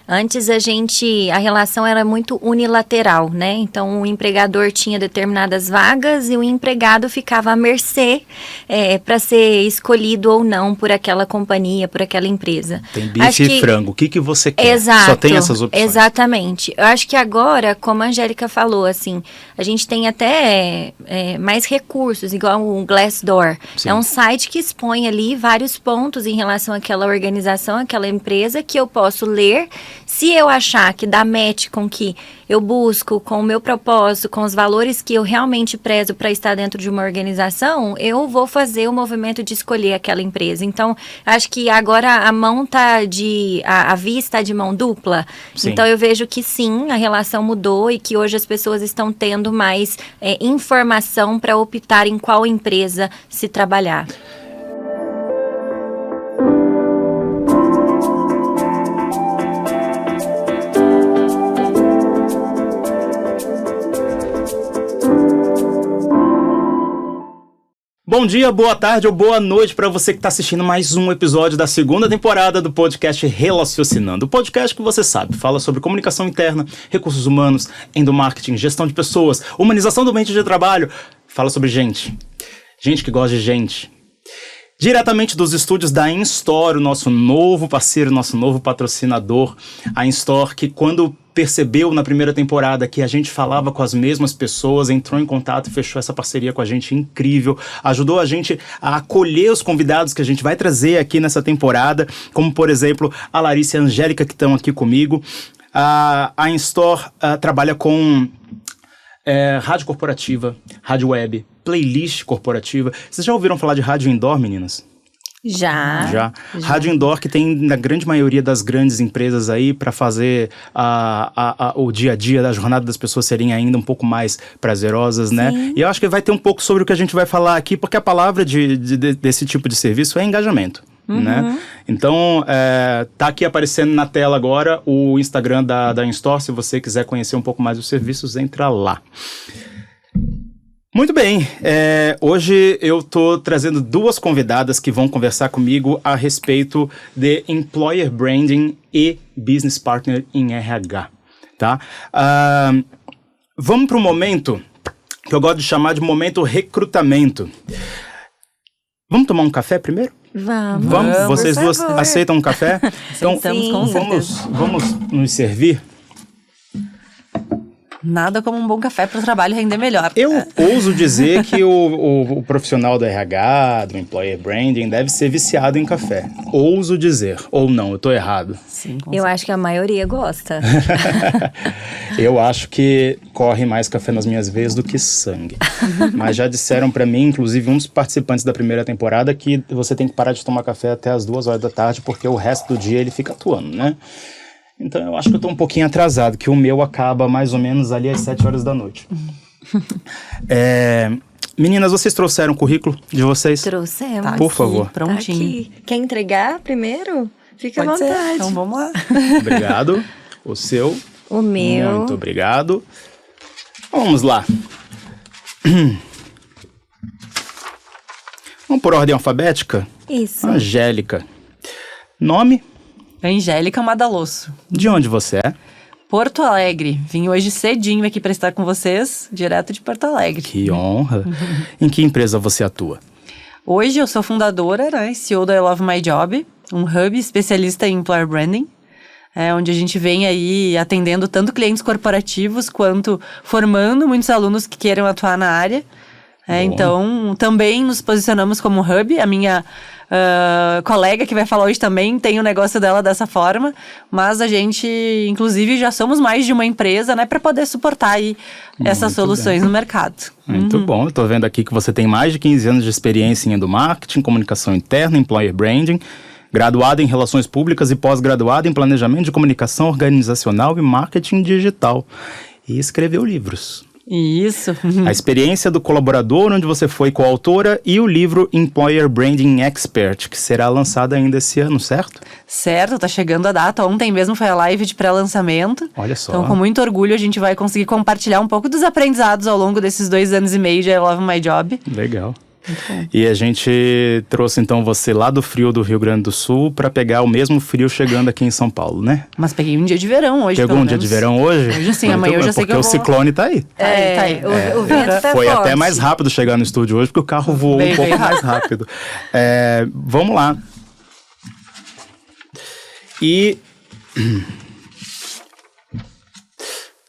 Antes a relação era muito unilateral, né? Então o empregador tinha determinadas vagas e o empregado ficava à mercê para ser escolhido ou não por aquela companhia, por aquela empresa. Tem bife e frango, o que você quer? Exato, só tem essas opções. Exatamente. Eu acho que agora, como a Angélica falou, assim, a gente tem até mais recursos, igual o Glassdoor. Sim. É um site que expõe ali vários pontos em relação àquela organização, àquela empresa, que eu posso ler. Se eu achar que dá match com o que eu busco, com o meu propósito, com os valores que eu realmente prezo para estar dentro de uma organização, eu vou fazer o movimento de escolher aquela empresa. Então, acho que agora a mão tá a vista de mão dupla. Sim. Então, eu vejo que sim, a relação mudou e que hoje as pessoas estão tendo mais informação para optar em qual empresa se trabalhar. Bom dia, boa tarde ou boa noite para você que está assistindo mais um episódio da segunda temporada do podcast Relaciocinando. O podcast que você sabe, fala sobre comunicação interna, recursos humanos, endomarketing, gestão de pessoas, humanização do ambiente de trabalho. Fala sobre gente que gosta de gente. Diretamente dos estúdios da InStore, o nosso novo parceiro, nosso novo patrocinador, a InStore, que quando percebeu na primeira temporada que a gente falava com as mesmas pessoas, entrou em contato e fechou essa parceria com a gente incrível, ajudou a gente a acolher os convidados que a gente vai trazer aqui nessa temporada, como por exemplo a Larissa e a Angélica, que estão aqui comigo. A InStore trabalha com rádio corporativa, rádio web, playlist corporativa. Vocês já ouviram falar de rádio indoor, meninas? Já. Rádio indoor, que tem na grande maioria das grandes empresas aí para fazer o dia a dia da jornada das pessoas serem ainda um pouco mais prazerosas, né? Sim. E eu acho que vai ter um pouco sobre o que a gente vai falar aqui, porque a palavra desse tipo de serviço é engajamento. Né? Então, tá aqui aparecendo na tela agora o Instagram da InStore. Se você quiser conhecer um pouco mais dos serviços, entra lá. Muito bem, hoje eu tô trazendo duas convidadas que vão conversar comigo a respeito de Employer Branding e Business Partner em RH, tá? Vamos para um momento que eu gosto de chamar de momento recrutamento. Vamos tomar um café primeiro? Vamos. Vocês duas aceitam um café? Então, vamos nos servir? Nada como um bom café para o trabalho render melhor. Eu ouso dizer que o profissional do RH, do Employer Branding, deve ser viciado em café. Ouso dizer. Ou não, eu tô errado. Sim, Eu acho que a maioria gosta. Eu acho que corre mais café nas minhas veias do que sangue. Mas já disseram pra mim, inclusive um dos participantes da primeira temporada, que você tem que parar de tomar café até as 2 horas da tarde, porque o resto do dia ele fica atuando, né? Então eu acho que eu tô um pouquinho atrasado, que o meu acaba mais ou menos ali às 7 horas da noite. Meninas, vocês trouxeram o currículo de vocês? Trouxemos. Tá Por aqui, favor. prontinho. Aqui. Quer entregar primeiro? Fica Pode à vontade. ser. Então vamos lá. Obrigado. O seu. O meu. Muito obrigado. Vamos lá. Vamos por ordem alfabética? Isso. Angélica. Nome? Angélica Madalosso, De onde você é? Porto Alegre. Vim hoje cedinho aqui para estar com vocês, direto de Porto Alegre. Que honra. Em que empresa você atua? Hoje eu sou fundadora, né, CEO da I Love My Job, um hub especialista em Employer Branding, onde a gente vem aí atendendo tanto clientes corporativos quanto formando muitos alunos que queiram atuar na área. Então, também nos posicionamos como hub. A minha colega que vai falar hoje também tem o negócio dela dessa forma, mas a gente, inclusive, já somos mais de uma empresa, né, para poder suportar aí essas soluções no mercado. Muito bom. Eu tô vendo aqui que você tem mais de 15 anos de experiência em endomarketing, comunicação interna, employer branding, graduado em relações públicas e pós-graduado em planejamento de comunicação organizacional e marketing digital. E escreveu livros. Isso. A experiência do colaborador, onde você foi coautora, e o livro Employer Branding Expert, que será lançado ainda esse ano, certo? Certo, tá chegando a data. Ontem mesmo foi a live de pré-lançamento. Olha só. Então, com muito orgulho, a gente vai conseguir compartilhar um pouco dos aprendizados ao longo desses 2 anos e meio de I Love My Job. Legal. E a gente trouxe então você lá do frio do Rio Grande do Sul para pegar o mesmo frio chegando aqui em São Paulo, né? Mas peguei um dia de verão hoje, Pegou um dia de verão hoje? Hoje sim, amanhã eu já sei que eu vou. Porque o ciclone tá aí. Tá aí. O vento tá Foi forte. até mais rápido chegar no estúdio hoje, porque o carro voou um pouco mais rápido. Vamos lá. E...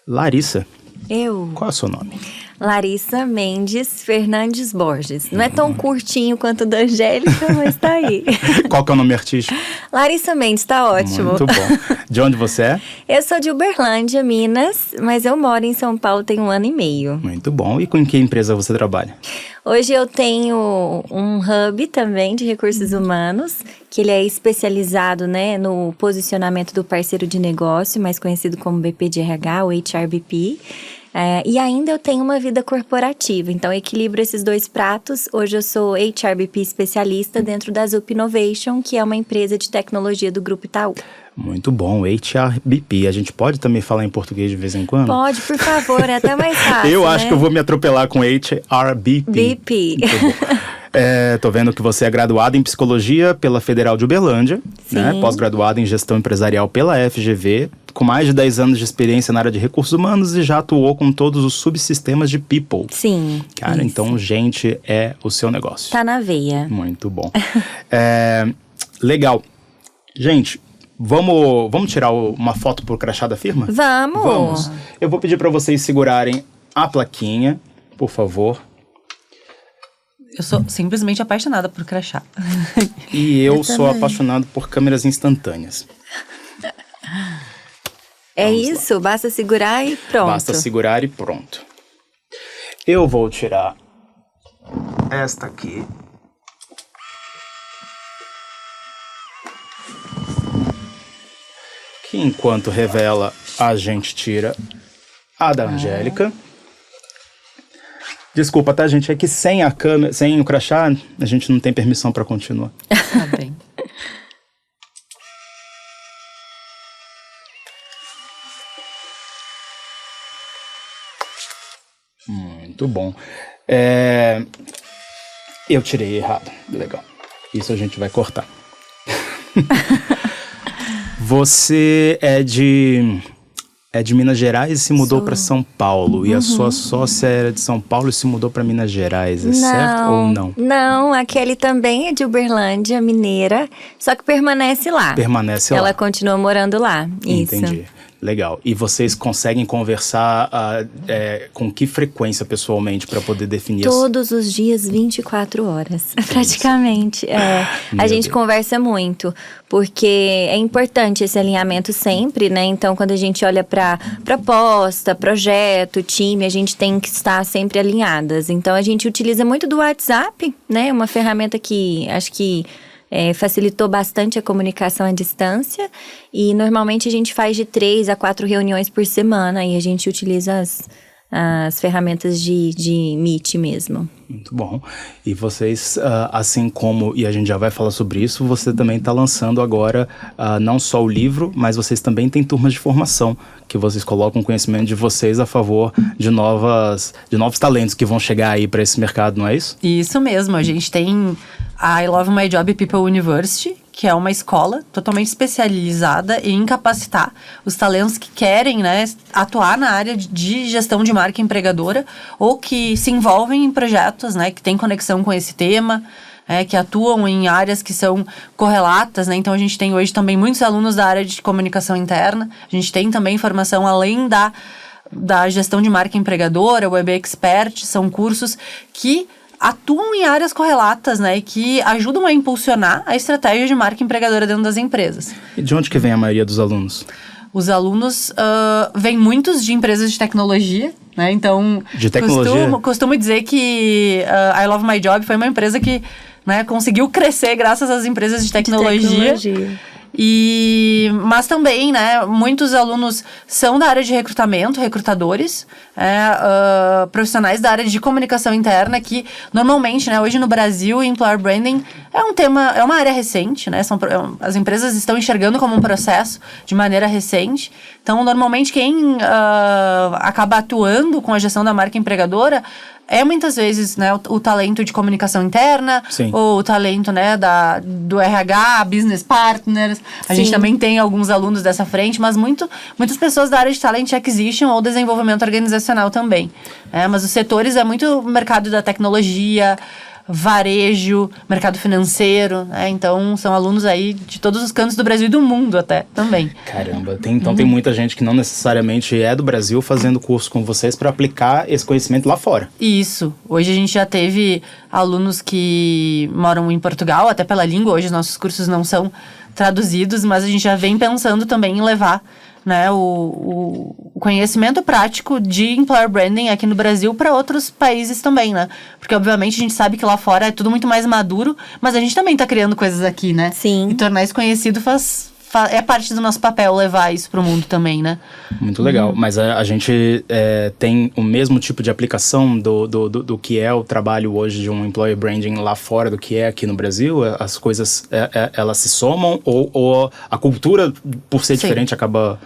Larissa, Eu, qual é o seu nome? Larissa Mendes Fernandes Borges. Não é tão curtinho quanto o da Angélica, mas tá aí. Qual que é o nome artístico? Larissa Mendes, tá ótimo. Muito bom. De onde você é? Eu sou de Uberlândia, Minas, mas eu moro em São Paulo tem 1 ano e meio. Muito bom. E com que empresa você trabalha? Hoje eu tenho um hub também de recursos humanos, que ele é especializado, né, no posicionamento do parceiro de negócio, mais conhecido como BP de RH, ou HRBP. E ainda eu tenho uma vida corporativa, então eu equilibro esses 2 pratos. Hoje eu sou HRBP especialista dentro da Zup Innovation, que é uma empresa de tecnologia do Grupo Itaú. Muito bom, HRBP. A gente pode também falar em português de vez em quando? Pode, por favor, é até mais fácil, Eu acho né? que eu vou me atropelar com HRBP. BP. Muito bom. Tô vendo que você é graduada em Psicologia pela Federal de Uberlândia, né? Pós-graduada em Gestão Empresarial pela FGV, com mais de 10 anos de experiência na área de recursos humanos e já atuou com todos os subsistemas de People. Sim. Cara, isso. então, gente, é o seu negócio. Tá na veia. Muito bom. Legal. Gente, vamos tirar uma foto pro crachá da firma? Vamos! Vamos. Eu vou pedir para vocês segurarem a plaquinha, por favor. Eu sou simplesmente apaixonada por crachá. E eu sou também. apaixonado por câmeras instantâneas. É isso, basta segurar e pronto. Basta segurar e pronto. Eu vou tirar esta aqui. Que enquanto revela, a gente tira a da Angélica. Desculpa, tá, gente? É que sem a câmera, sem o crachá, a gente não tem permissão para continuar. Tá bem. Muito bom. Eu tirei errado. Legal. Isso a gente vai cortar. Você é de Minas Gerais e se mudou para São Paulo. E a sua sócia era de São Paulo e se mudou para Minas Gerais. É certo ou não? Não, a Kelly também é de Uberlândia, mineira, só que permanece lá. Permanece lá. Ela continua morando lá. Isso. Entendi. Legal. E vocês conseguem conversar com que frequência pessoalmente para poder definir Todos os dias, 24 horas, praticamente. A gente conversa muito, porque é importante esse alinhamento sempre, né? Então, quando a gente olha para proposta, projeto, time, a gente tem que estar sempre alinhadas. Então, a gente utiliza muito do WhatsApp, né? Uma ferramenta que acho que facilitou bastante a comunicação à distância. E normalmente a gente faz de 3 a 4 reuniões por semana e a gente utiliza as ferramentas de Meet mesmo. Muito bom. E vocês, assim como, e a gente já vai falar sobre isso, você também está lançando agora não só o livro, mas vocês também têm turmas de formação, que vocês colocam o conhecimento de vocês a favor de novos talentos que vão chegar aí para esse mercado, não é isso? Isso mesmo, a gente tem a I Love My Job People University, que é uma escola totalmente especializada em capacitar os talentos que querem, né, atuar na área de gestão de marca empregadora ou que se envolvem em projetos, né, que têm conexão com esse tema, que atuam em áreas que são correlatas, né? Então a gente tem hoje também muitos alunos da área de comunicação interna, a gente tem também formação além da gestão de marca empregadora, Web Expert, são cursos que atuam em áreas correlatas, né, e que ajudam a impulsionar a estratégia de marca empregadora dentro das empresas. E de onde que vem a maioria dos alunos? Os alunos vêm muitos de empresas de tecnologia, né, então... De tecnologia? Costumo dizer que I Love My Job foi uma empresa que, né, conseguiu crescer graças às empresas de tecnologia. Mas também, né, muitos alunos são da área de recrutamento, recrutadores, profissionais da área de comunicação interna, que normalmente, né, hoje no Brasil, Employer Branding é uma área recente, né, as empresas estão enxergando como um processo de maneira recente. Então, normalmente, quem acaba atuando com a gestão da marca empregadora é muitas vezes, né, o talento de comunicação interna, Sim. ou o talento, né, do RH, business partners. A gente também tem alguns alunos dessa frente, mas muitas pessoas da área de talent acquisition ou desenvolvimento organizacional também. Mas os setores é muito mercado da tecnologia, varejo, mercado financeiro, né? Então são alunos aí de todos os cantos do Brasil e do mundo até também. Caramba, então tem muita gente que não necessariamente é do Brasil fazendo curso com vocês para aplicar esse conhecimento lá fora. Isso. Hoje a gente já teve alunos que moram em Portugal, até pela língua. Hoje os nossos cursos não são traduzidos, mas a gente já vem pensando também em levar, né, o conhecimento prático de employer branding aqui no Brasil para outros países também, né? Porque, obviamente, a gente sabe que lá fora é tudo muito mais maduro, mas a gente também tá criando coisas aqui, né? Sim. E tornar isso conhecido é parte do nosso papel levar isso pro mundo também, né? Muito legal. Mas a gente tem o mesmo tipo de aplicação do que é o trabalho hoje de um employer branding lá fora do que é aqui no Brasil? As coisas, elas se somam ou a cultura, por ser diferente, acaba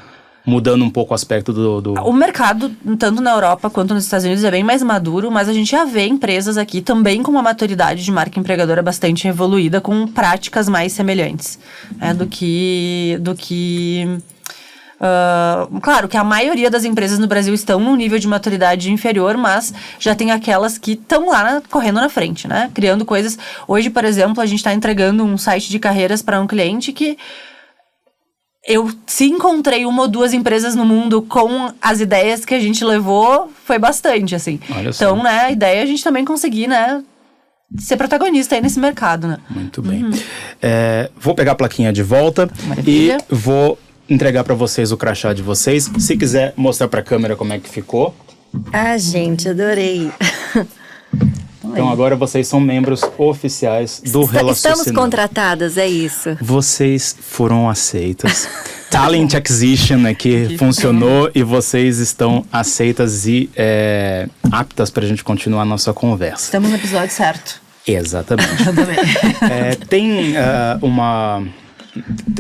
mudando um pouco o aspecto do... O mercado, tanto na Europa quanto nos Estados Unidos, é bem mais maduro, mas a gente já vê empresas aqui também com uma maturidade de marca empregadora bastante evoluída, com práticas mais semelhantes, né, do que claro que a maioria das empresas no Brasil estão num nível de maturidade inferior, mas já tem aquelas que estão lá correndo na frente, né? Criando coisas. Hoje, por exemplo, a gente está entregando um site de carreiras para um cliente que se encontrei uma ou duas empresas no mundo com as ideias que a gente levou, foi bastante, assim. Olha só. Então, né, a ideia é a gente também conseguir, né, ser protagonista aí nesse mercado, né? Muito bem. Vou pegar a plaquinha de volta. Maravilha. E vou entregar para vocês o crachá de vocês. Se quiser mostrar para a câmera como é que ficou. Ah, gente, adorei. Então agora vocês são membros oficiais do Relaciocinando. Estamos contratadas, é isso. Vocês foram aceitas. Talent Acquisition aqui funcionou e vocês estão aceitas e aptas para a gente continuar a nossa conversa. Estamos no episódio certo. Exatamente.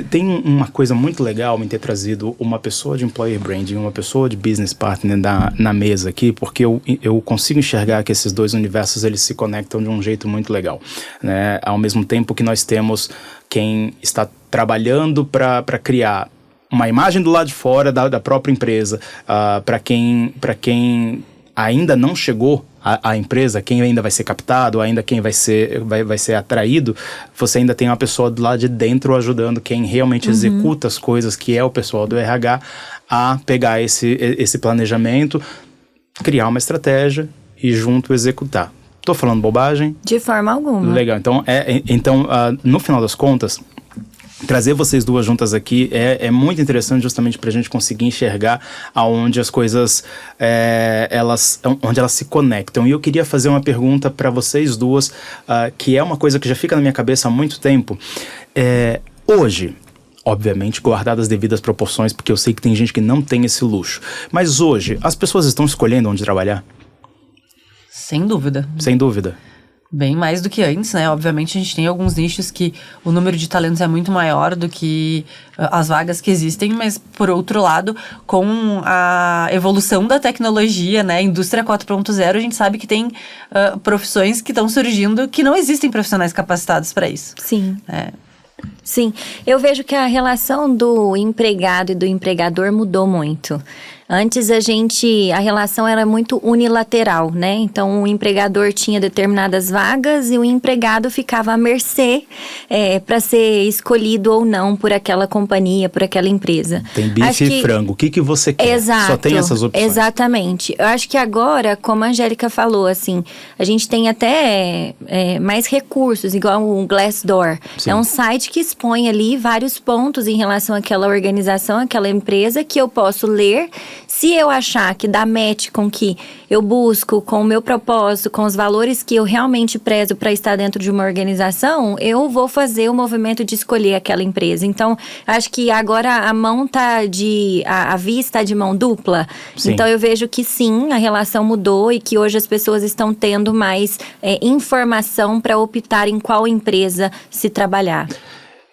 Tem uma coisa muito legal em ter trazido uma pessoa de employer branding, uma pessoa de business partner na mesa aqui, porque eu consigo enxergar que esses dois universos eles se conectam de um jeito muito legal, né? Ao mesmo tempo que nós temos quem está trabalhando para criar uma imagem do lado de fora da própria empresa, para quem ainda não chegou a empresa, quem ainda vai ser captado, ainda quem vai ser atraído, você ainda tem uma pessoa do lado de dentro ajudando quem realmente executa as coisas, que é o pessoal do RH, a pegar esse planejamento, criar uma estratégia e junto executar. Tô falando bobagem? De forma alguma. Legal, então no final das contas, trazer vocês duas juntas aqui é muito interessante justamente para a gente conseguir enxergar aonde as coisas, onde elas se conectam. E eu queria fazer uma pergunta para vocês duas, que é uma coisa que já fica na minha cabeça há muito tempo. Hoje, obviamente, guardadas as devidas proporções, porque eu sei que tem gente que não tem esse luxo, mas hoje, as pessoas estão escolhendo onde trabalhar? Sem dúvida. Sem dúvida. Bem mais do que antes, né? Obviamente a gente tem alguns nichos que o número de talentos é muito maior do que as vagas que existem, mas por outro lado, com a evolução da tecnologia, né? Indústria 4.0, a gente sabe que tem profissões que estão surgindo que não existem profissionais capacitados para isso. Sim. Sim, eu vejo que a relação do empregado e do empregador mudou muito. Antes a relação era muito unilateral, né? Então o empregador tinha determinadas vagas e o empregado ficava à mercê para ser escolhido ou não por aquela companhia, por aquela empresa. Tem bife e frango, o que você quer? Exato, só tem essas opções. Exatamente. Eu acho que agora, como a Angélica falou, assim, a gente tem até mais recursos, igual o Glassdoor. Sim. É um site que expõe ali vários pontos em relação àquela organização, àquela empresa, que eu posso ler. Se eu achar que dá match com o que eu busco, com o meu propósito, com os valores que eu realmente prezo para estar dentro de uma organização, eu vou fazer o movimento de escolher aquela empresa. Então, acho que agora a mão a vista tá de mão dupla. Sim. Então, eu vejo que sim, a relação mudou e que hoje as pessoas estão tendo mais informação para optar em qual empresa se trabalhar.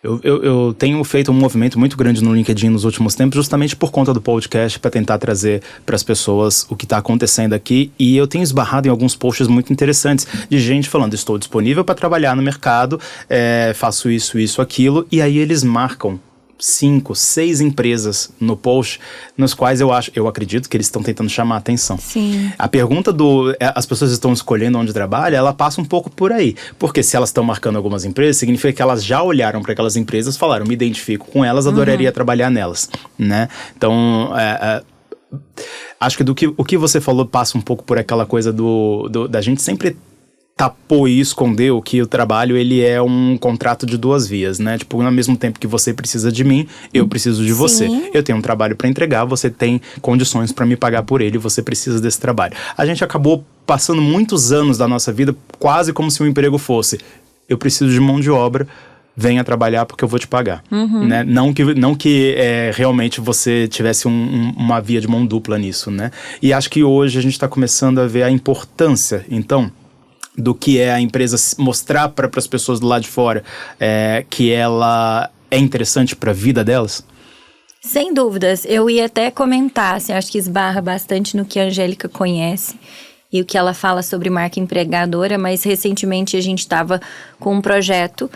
Eu tenho feito um movimento muito grande no LinkedIn nos últimos tempos, justamente por conta do podcast, para tentar trazer para as pessoas o que está acontecendo aqui. E eu tenho esbarrado em alguns posts muito interessantes de gente falando: estou disponível para trabalhar no mercado, faço isso, aquilo. E aí eles marcam 5, 6 empresas no post, nos quais eu acredito que eles estão tentando chamar a atenção. Sim. A pergunta as pessoas estão escolhendo onde trabalha, ela passa um pouco por aí. Porque se elas estão marcando algumas empresas, significa que elas já olharam para aquelas empresas e falaram: me identifico com elas, adoraria trabalhar nelas, né? Então, acho que o que você falou passa um pouco por aquela coisa da gente sempre tapou e escondeu que o trabalho, ele é um contrato de 2 vias, né? Tipo, ao mesmo tempo que você precisa de mim, eu preciso de você. Eu tenho um trabalho para entregar, você tem condições para me pagar por ele, você precisa desse trabalho. A gente acabou passando muitos anos da nossa vida quase como se um emprego fosse: eu preciso de mão de obra, venha trabalhar porque eu vou te pagar. Né? Não que realmente você tivesse uma via de mão dupla nisso, né? E acho que hoje a gente está começando a ver a importância, então, do que é a empresa mostrar para as pessoas do lado de fora que ela é interessante para a vida delas? Sem dúvidas. Eu ia até comentar, assim, acho que esbarra bastante no que a Angélica conhece e o que ela fala sobre marca empregadora, mas recentemente a gente estava com um projeto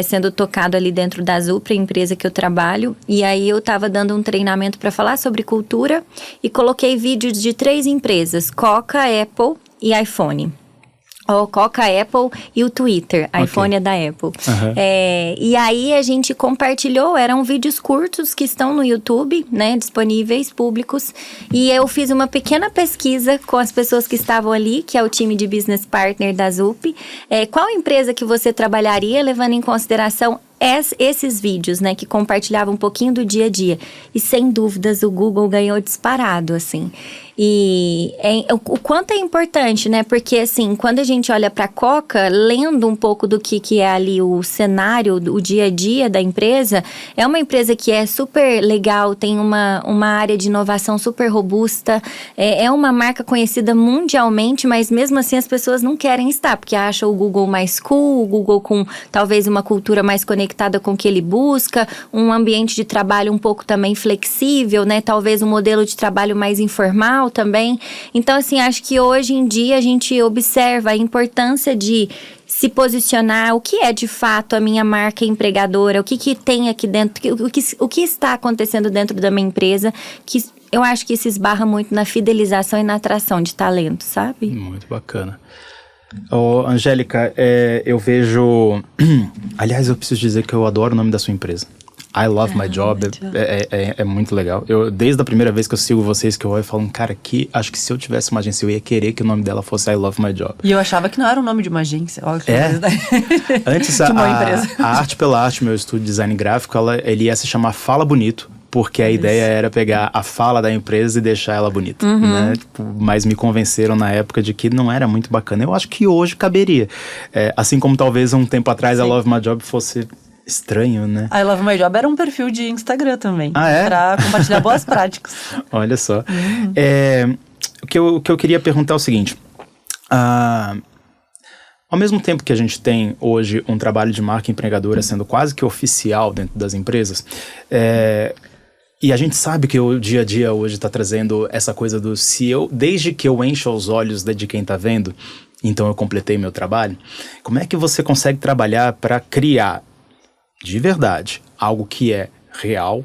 sendo tocado ali dentro da Zupra, a empresa que eu trabalho, e aí eu estava dando um treinamento para falar sobre cultura e coloquei vídeos de 3 empresas: Coca, Apple e iPhone. O Coca, Apple e o Twitter. iPhone é da Apple. E aí a gente compartilhou, eram vídeos curtos que estão no YouTube, né, disponíveis, públicos. E eu fiz uma pequena pesquisa com as pessoas que estavam ali, que é o time de Business Partner da ZUP. Qual empresa que você trabalharia, levando em consideração esses vídeos, né, que compartilhavam um pouquinho do dia a dia. E sem dúvidas o Google ganhou disparado, assim. E o quanto é importante, né, porque assim, quando a gente olha para a Coca, lendo um pouco do que é ali o cenário, o dia a dia da empresa, é uma empresa que é super legal, tem uma área de inovação super robusta, é uma marca conhecida mundialmente, mas mesmo assim as pessoas não querem estar, porque acham o Google mais cool, o Google com talvez uma cultura mais conectada com o que ele busca, um ambiente de trabalho um pouco também flexível, né? Talvez um modelo de trabalho mais informal também. Então, assim, acho que hoje em dia a gente observa a importância de se posicionar, o que é de fato a minha marca empregadora, o que tem aqui dentro, o que está acontecendo dentro da minha empresa, que eu acho que isso esbarra muito na fidelização e na atração de talento, sabe? Muito bacana. Angélica, eu vejo... Aliás, eu preciso dizer que eu adoro o nome da sua empresa. I Love My Job. É muito legal. Desde a primeira vez que eu sigo vocês, que eu olho e falo, cara, acho que se eu tivesse uma agência, eu ia querer que o nome dela fosse I Love My Job. E eu achava que não era o nome de uma agência. Olha que Antes, de uma empresa. A Arte pela Arte, meu estúdio de design gráfico, ele ia se chamar Fala Bonito. Porque a ideia era pegar a fala da empresa e deixar ela bonita, né? Mas me convenceram na época de que não era muito bacana. Eu acho que hoje caberia. Assim como talvez um tempo atrás a Love My Job fosse estranho, né? I Love My Job era um perfil de Instagram também. Ah, é? Pra compartilhar boas práticas. Olha só. O que eu queria perguntar é o seguinte. Ao mesmo tempo que a gente tem hoje um trabalho de marca empregadora sendo quase que oficial dentro das empresas, e a gente sabe que o dia a dia hoje está trazendo essa coisa do desde que eu encho os olhos de quem está vendo, então eu completei meu trabalho. Como é que você consegue trabalhar para criar, de verdade, algo que é real,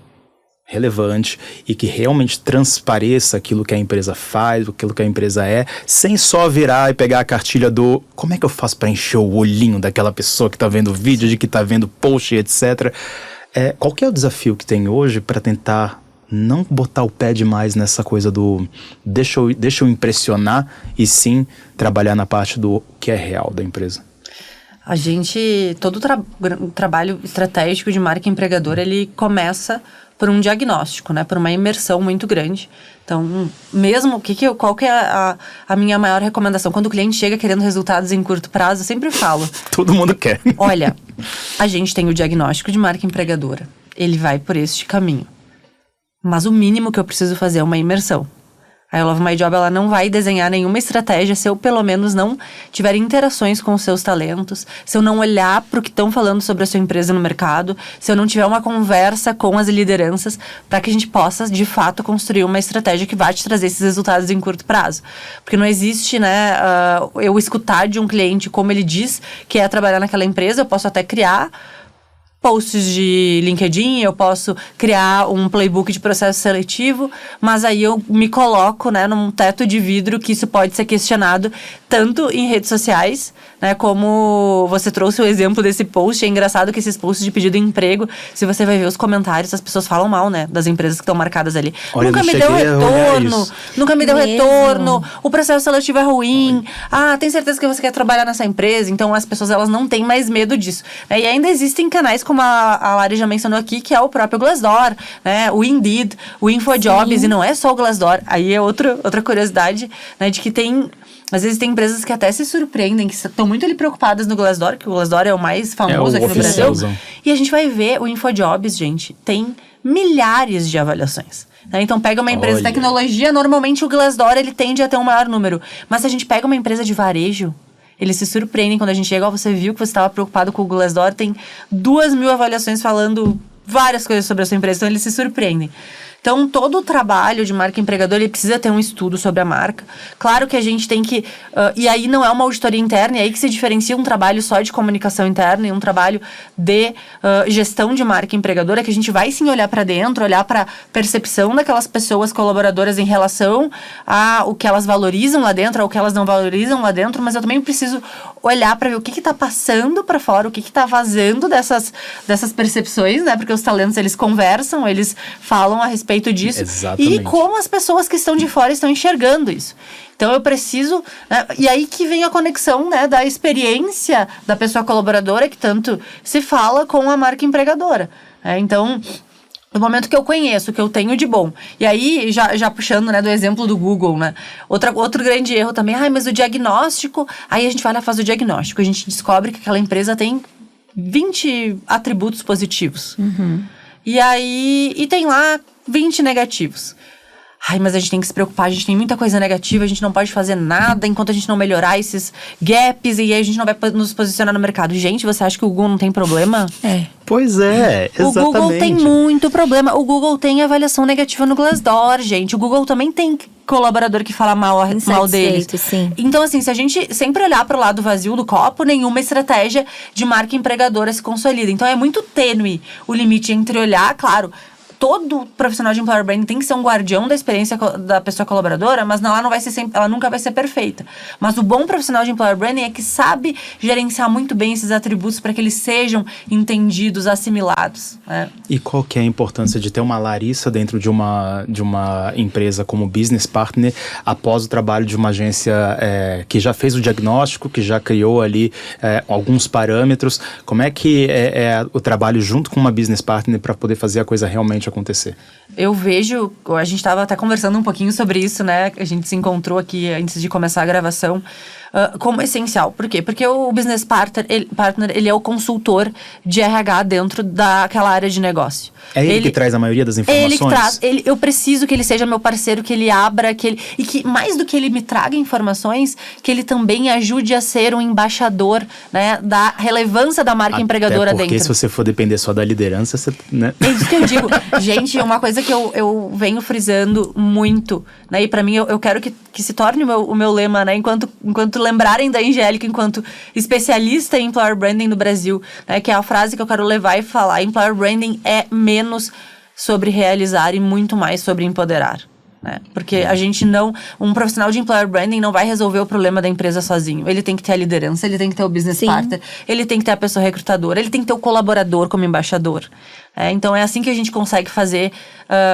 relevante e que realmente transpareça aquilo que a empresa faz, aquilo que a empresa é, sem só virar e pegar a cartilha do como é que eu faço para encher o olhinho daquela pessoa que está vendo o vídeo, de que está vendo post, etc. Qual que é o desafio que tem hoje para tentar não botar o pé demais nessa coisa do deixa eu impressionar e sim trabalhar na parte do que é real da empresa? A gente, todo o trabalho estratégico de marca empregadora, ele começa por um diagnóstico, né? Por uma imersão muito grande. Então, mesmo, qual que é a minha maior recomendação? Quando o cliente chega querendo resultados em curto prazo, eu sempre falo. Todo mundo quer. Olha, a gente tem o diagnóstico de marca empregadora. Ele vai por este caminho. Mas o mínimo que eu preciso fazer é uma imersão. A I Love My Job, ela não vai desenhar nenhuma estratégia se eu, pelo menos, não tiver interações com os seus talentos, se eu não olhar para o que estão falando sobre a sua empresa no mercado, se eu não tiver uma conversa com as lideranças, para que a gente possa, de fato, construir uma estratégia que vai te trazer esses resultados em curto prazo. Porque não existe, né, eu escutar de um cliente como ele diz que é trabalhar naquela empresa, eu posso até criar posts de LinkedIn, eu posso criar um playbook de processo seletivo, mas aí eu me coloco, né, num teto de vidro que isso pode ser questionado tanto em redes sociais, né, como você trouxe o exemplo desse post. É engraçado que esses posts de pedido de emprego, se você vai ver os comentários, as pessoas falam mal, né, das empresas que estão marcadas ali. Olha, nunca me deu retorno, nunca me deu retorno, o processo seletivo é ruim, tem certeza que você quer trabalhar nessa empresa? Então as pessoas, elas não têm mais medo disso, né? E ainda existem canais como a Lari já mencionou aqui, que é o próprio Glassdoor, né, o Indeed, o InfoJobs, e não é só o Glassdoor. Aí é outra curiosidade, né, de que às vezes tem empresas que até se surpreendem, que estão muito ali preocupadas no Glassdoor, que o Glassdoor é o mais famoso aqui no Brasil. E a gente vai ver o InfoJobs, gente, tem milhares de avaliações. Né? Então pega uma empresa de tecnologia, normalmente o Glassdoor ele tende a ter um maior número. Mas se a gente pega uma empresa de varejo, eles se surpreendem quando a gente chega, você viu que você estava preocupado com o Glassdoor, tem 2.000 avaliações falando várias coisas sobre a sua empresa, então eles se surpreendem. Então, todo o trabalho de marca empregadora, ele precisa ter um estudo sobre a marca. Claro que a gente tem que... e aí não é uma auditoria interna, e aí que se diferencia um trabalho só de comunicação interna e um trabalho de gestão de marca empregadora, que a gente vai sim olhar para dentro, olhar para a percepção daquelas pessoas colaboradoras em relação a o que elas valorizam lá dentro, ao que elas não valorizam lá dentro, mas eu também preciso olhar para ver o que está passando para fora, o que está vazando dessas percepções, né? Porque os talentos, eles conversam, eles falam a respeito disso. Exatamente. E como as pessoas que estão de fora estão enxergando isso. Então eu preciso, né, e aí que vem a conexão, né, da experiência da pessoa colaboradora, que tanto se fala, com a marca empregadora. Então, no momento que eu conheço, que eu tenho de bom. E aí, já puxando, né, do exemplo do Google, né? Outro grande erro também, mas o diagnóstico... Aí a gente vai lá e faz o diagnóstico. A gente descobre que aquela empresa tem 20 atributos positivos. E aí, e tem lá 20 negativos. Mas a gente tem que se preocupar, a gente tem muita coisa negativa, a gente não pode fazer nada enquanto a gente não melhorar esses gaps, e aí a gente não vai nos posicionar no mercado. Gente, você acha que o Google não tem problema? Pois é, exatamente. O Google tem muito problema. O Google tem avaliação negativa no Glassdoor, gente. O Google também tem colaborador que fala mal deles. Sim. Então, assim, se a gente sempre olhar para o lado vazio do copo, nenhuma estratégia de marca empregadora se consolida. Então, é muito tênue o limite entre olhar, claro... Todo profissional de employer branding tem que ser um guardião da experiência da pessoa colaboradora, mas ela não vai ser sempre, ela nunca vai ser perfeita. Mas o bom profissional de employer branding é que sabe gerenciar muito bem esses atributos para que eles sejam entendidos, assimilados. Né? E qual que é a importância de ter uma Larissa dentro de uma empresa como business partner após o trabalho de uma agência que já fez o diagnóstico, que já criou ali alguns parâmetros? Como é que é o trabalho junto com uma business partner para poder fazer a coisa realmente acontecer? Eu vejo, a gente estava até conversando um pouquinho sobre isso, né? A gente se encontrou aqui antes de começar a gravação, como essencial. Por quê? Porque o business partner, ele é o consultor de RH dentro daquela área de negócio. É ele que traz a maioria das informações? Ele que traz. Eu preciso que ele seja meu parceiro, que ele abra, e que mais do que ele me traga informações, que ele também ajude a ser um embaixador, né, da relevância da marca empregadora dentro. Porque se você for depender só da liderança, você, né? É isso que eu digo. Gente, uma coisa que eu venho frisando muito, né, e pra mim eu quero que se torne o meu lema, né, enquanto lembrarem da Angélica enquanto especialista em employer branding no Brasil, né, que é a frase que eu quero levar e falar: employer branding é menos sobre realizar e muito mais sobre empoderar. Né? Porque um profissional de employer branding não vai resolver o problema da empresa sozinho. Ele tem que ter a liderança, ele tem que ter o business partner, ele tem que ter a pessoa recrutadora, ele tem que ter o colaborador como embaixador. Então é assim que a gente consegue fazer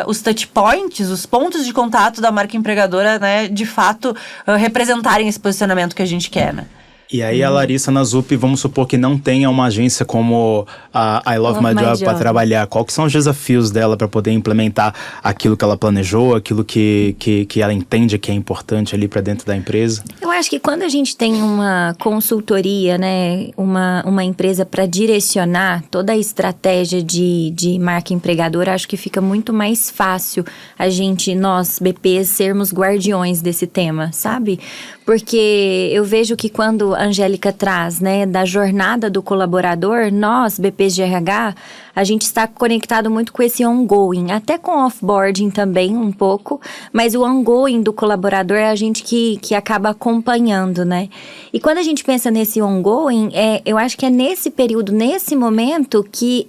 os touch points, os pontos de contato da marca empregadora, né, de fato representarem esse posicionamento que a gente quer, né? E aí a Larissa na Zup, vamos supor que não tenha uma agência como a I Love My Job para trabalhar. Qual que são os desafios dela para poder implementar aquilo que ela planejou, aquilo que ela entende que é importante ali para dentro da empresa? Eu acho que quando a gente tem uma consultoria, né, uma empresa para direcionar toda a estratégia de marca empregadora, acho que fica muito mais fácil nós, BPs, sermos guardiões desse tema, sabe? Porque eu vejo que quando a Angélica traz, né, da jornada do colaborador, nós, BPs de RH, a gente está conectado muito com esse ongoing, até com offboarding também um pouco, mas o ongoing do colaborador é a gente que acaba acompanhando, né? E quando a gente pensa nesse ongoing, eu acho que é nesse período, nesse momento que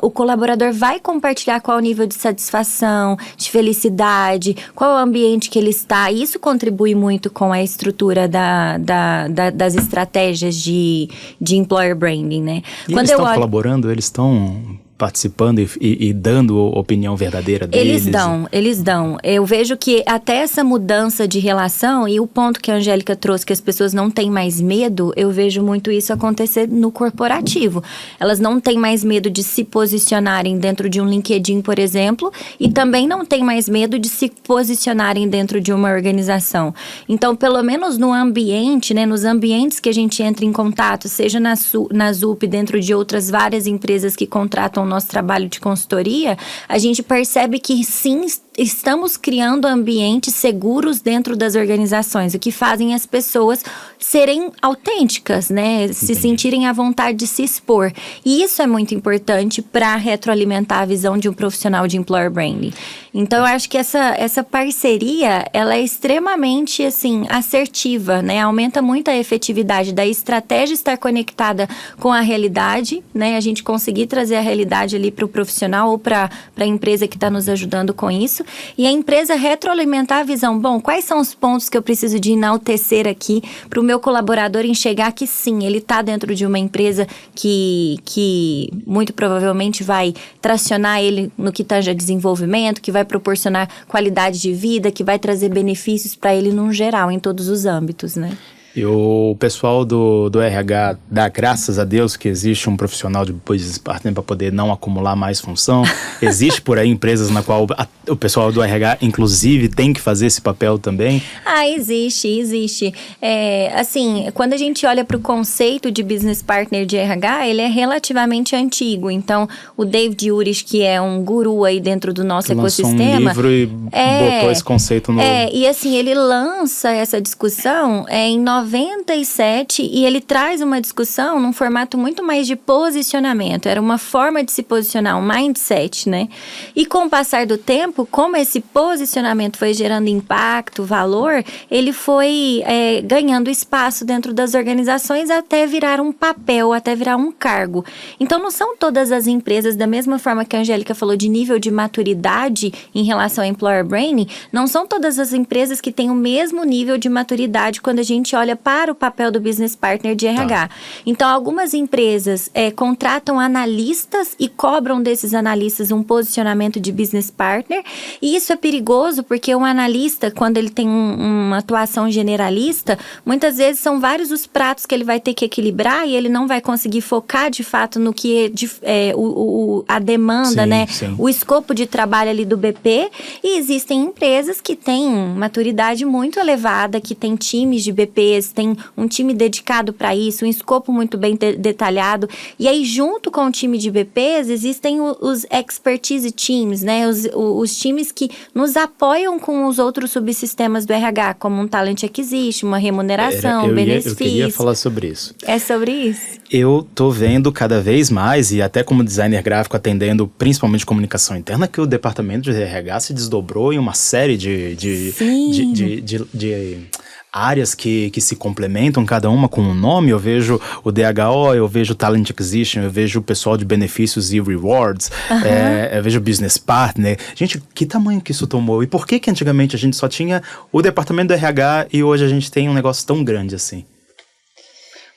o colaborador vai compartilhar qual o nível de satisfação, de felicidade, qual o ambiente que ele está. Isso contribui muito com a estrutura das estratégias de employer branding, né? E eles estão colaborando? Eles estão participando e dando opinião verdadeira deles? Eles dão. Eu vejo que até essa mudança de relação e o ponto que a Angélica trouxe, que as pessoas não têm mais medo, eu vejo muito isso acontecer no corporativo. Elas não têm mais medo de se posicionarem dentro de um LinkedIn, por exemplo, e também não têm mais medo de se posicionarem dentro de uma organização. Então, pelo menos no ambiente, né, nos ambientes que a gente entra em contato, seja na Zup, dentro de outras várias empresas que contratam o nosso trabalho de consultoria, a gente percebe que sim, estamos criando ambientes seguros dentro das organizações, o que fazem as pessoas serem autênticas, né? Se sentirem à vontade de se expor. E isso é muito importante para retroalimentar a visão de um profissional de employer branding. Então, eu acho que essa parceria, ela é extremamente, assim, assertiva, né? Aumenta muito a efetividade da estratégia estar conectada com a realidade, né? A gente conseguir trazer a realidade ali para o profissional ou para a empresa que está nos ajudando com isso. E a empresa retroalimentar a visão. Bom, quais são os pontos que eu preciso de enaltecer aqui para o meu colaborador enxergar que sim, ele está dentro de uma empresa que muito provavelmente vai tracionar ele no que tange a desenvolvimento, que vai proporcionar qualidade de vida, que vai trazer benefícios para ele num geral, em todos os âmbitos, né? E o pessoal do RH dá graças a Deus que existe um profissional de business partner para poder não acumular mais função. Existe por aí empresas na qual o pessoal do RH, inclusive, tem que fazer esse papel também? Existe. Assim, quando a gente olha para o conceito de business partner de RH, ele é relativamente antigo. Então, o David Urich, que é um guru aí dentro do nosso ecossistema... Lançou um livro e botou esse conceito no... E assim, ele lança essa discussão em 97 e ele traz uma discussão num formato muito mais de posicionamento. Era uma forma de se posicionar, um mindset, né? E com o passar do tempo, como esse posicionamento foi gerando impacto, valor, ele foi ganhando espaço dentro das organizações até virar um papel, até virar um cargo. Então, não são todas as empresas, da mesma forma que a Angélica falou de nível de maturidade em relação ao employer branding, não são todas as empresas que têm o mesmo nível de maturidade quando a gente olha para o papel do business partner de RH. Então, algumas empresas contratam analistas e cobram desses analistas um posicionamento de business partner, e isso é perigoso porque um analista, quando ele tem uma atuação generalista, muitas vezes são vários os pratos que ele vai ter que equilibrar e ele não vai conseguir focar de fato no que a demanda, sim, né? Sim. O escopo de trabalho ali do BP, e existem empresas que têm maturidade muito elevada, que têm times de BPs, tem um time dedicado para isso, um escopo muito bem detalhado. E aí, junto com o time de BPs, existem os expertise teams, né? Os times que nos apoiam com os outros subsistemas do RH, como um talent acquisition, uma remuneração, benefícios. Eu queria falar sobre isso. É sobre isso? Eu tô vendo cada vez mais, e até como designer gráfico atendendo principalmente comunicação interna, que o departamento de RH se desdobrou em uma série de áreas que se complementam, cada uma com um nome. Eu vejo o DHO, eu vejo o Talent Acquisition, eu vejo o pessoal de benefícios e rewards, eu vejo o Business Partner. Gente, que tamanho que isso tomou? E por que antigamente a gente só tinha o departamento do RH e hoje a gente tem um negócio tão grande assim?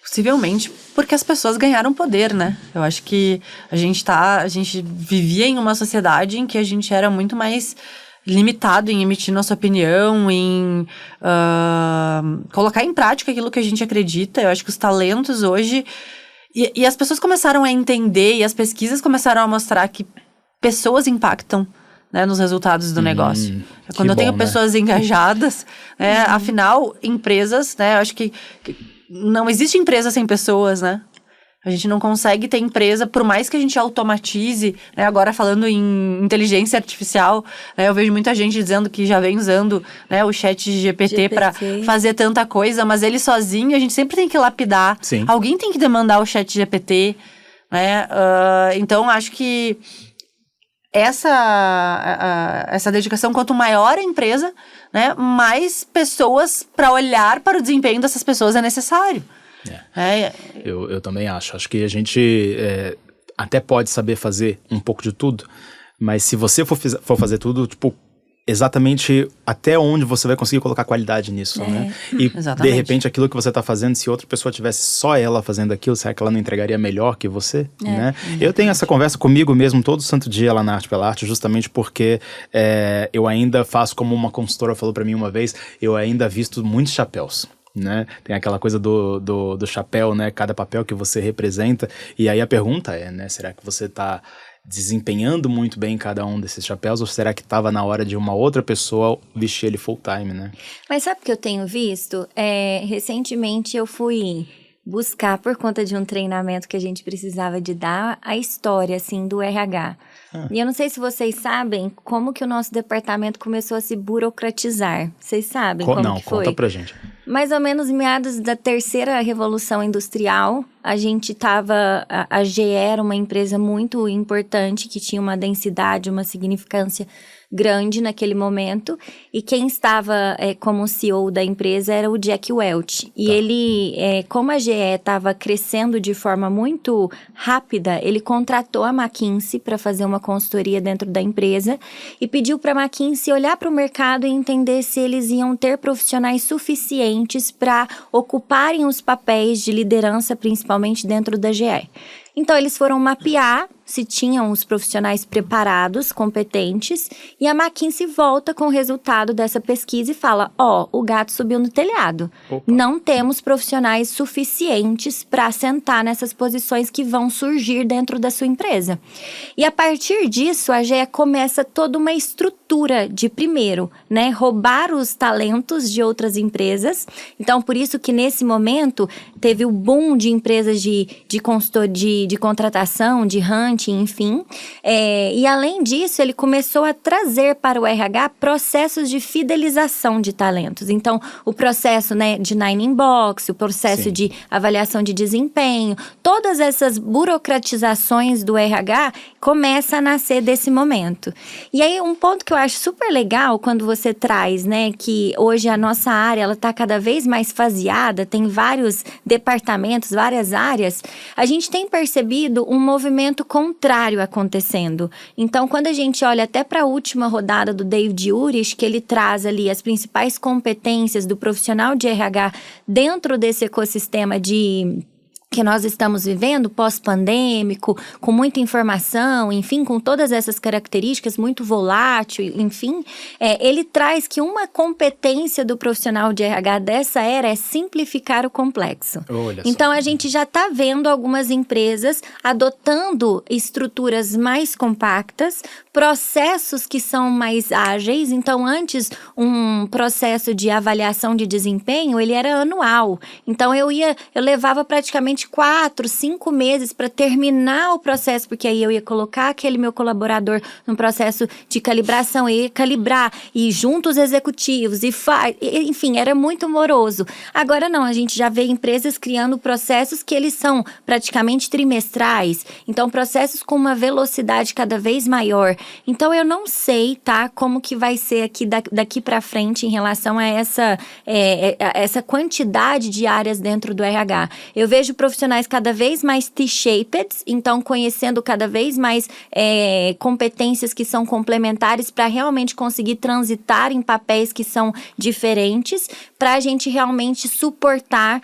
Possivelmente porque as pessoas ganharam poder, né? Eu acho que a gente vivia em uma sociedade em que a gente era muito mais limitado em emitir nossa opinião, em colocar em prática aquilo que a gente acredita. Eu acho que os talentos hoje... E as pessoas começaram a entender, e as pesquisas começaram a mostrar que pessoas impactam, né, nos resultados do negócio. Quando eu tenho pessoas engajadas, né, afinal, empresas, né, eu acho que não existe empresa sem pessoas, né? A gente não consegue ter empresa, por mais que a gente automatize, né? Agora falando em inteligência artificial, né? Eu vejo muita gente dizendo que já vem usando, né, o chat GPT para fazer tanta coisa, mas ele sozinho, a gente sempre tem que lapidar. Sim. Alguém tem que demandar o chat GPT, né? Então, acho que essa dedicação, quanto maior a empresa, né, mais pessoas para olhar para o desempenho dessas pessoas é necessário. Eu também acho. Acho que a gente até pode saber fazer um pouco de tudo, mas se você for fazer tudo, tipo, exatamente até onde você vai conseguir colocar qualidade nisso, né? E, de repente, aquilo que você está fazendo, se outra pessoa tivesse só ela fazendo aquilo, será que ela não entregaria melhor que você? Né? Eu tenho essa conversa comigo mesmo todo santo dia lá na Arte pela Arte, justamente porque eu ainda faço, como uma consultora falou para mim uma vez, eu ainda visto muitos chapéus. Né? Tem aquela coisa do chapéu, né? Cada papel que você representa. E aí a pergunta é, né? Será que você está desempenhando muito bem cada um desses chapéus, ou será que estava na hora de uma outra pessoa vestir ele full time, né? Mas sabe o que eu tenho visto? Recentemente eu fui buscar, por conta de um treinamento que a gente precisava de dar, a história, assim, do RH. E eu não sei se vocês sabem como que o nosso departamento começou a se burocratizar. Vocês sabem como que foi? Conta pra gente. Mais ou menos em meados da terceira revolução industrial, a gente estava... A GE era uma empresa muito importante, que tinha uma densidade, uma significância grande naquele momento, e quem estava como CEO da empresa era o Jack Welch. E ele, como a GE estava crescendo de forma muito rápida, ele contratou a McKinsey para fazer uma consultoria dentro da empresa e pediu para a McKinsey olhar para o mercado e entender se eles iam ter profissionais suficientes para ocuparem os papéis de liderança, principalmente dentro da GE. Então, eles foram mapear se tinham os profissionais preparados, competentes, e a McKinsey volta com o resultado dessa pesquisa e fala, o gato subiu no telhado. Opa. Não temos profissionais suficientes para sentar nessas posições que vão surgir dentro da sua empresa. E a partir disso, a GE começa toda uma estrutura de, primeiro, né, roubar os talentos de outras empresas. Então, por isso que nesse momento, teve o boom de empresas de contratação, de hunting, enfim. E além disso, ele começou a trazer para o RH processos de fidelização de talentos. Então, o processo, né, de Nine Inbox, o processo Sim. de avaliação de desempenho, todas essas burocratizações do RH começam a nascer desse momento. E aí, um ponto que eu acho super legal quando você traz, né, que hoje a nossa área, ela está cada vez mais faseada, tem vários departamentos, várias áreas, a gente tem percebido um movimento contrário acontecendo. Então, quando a gente olha até para a última rodada do David Urich, que ele traz ali as principais competências do profissional de RH dentro desse ecossistema que nós estamos vivendo, pós-pandêmico, com muita informação, enfim, com todas essas características, muito volátil, enfim, ele traz que uma competência do profissional de RH dessa era é simplificar o complexo. Então, a gente já está vendo algumas empresas adotando estruturas mais compactas, processos que são mais ágeis. Então, antes, um processo de avaliação de desempenho, ele era anual. Então, eu levava praticamente 4, 5 meses para terminar o processo, porque aí eu ia colocar aquele meu colaborador num processo de calibração, eu ia calibrar, e junto os executivos, enfim, era muito moroso. Agora não, a gente já vê empresas criando processos que eles são praticamente trimestrais, então processos com uma velocidade cada vez maior. Então eu não sei, tá, como que vai ser aqui daqui para frente em relação a essa quantidade de áreas dentro do RH. Eu vejo profissionais cada vez mais T-shaped, então conhecendo cada vez mais competências que são complementares para realmente conseguir transitar em papéis que são diferentes, para a gente realmente suportar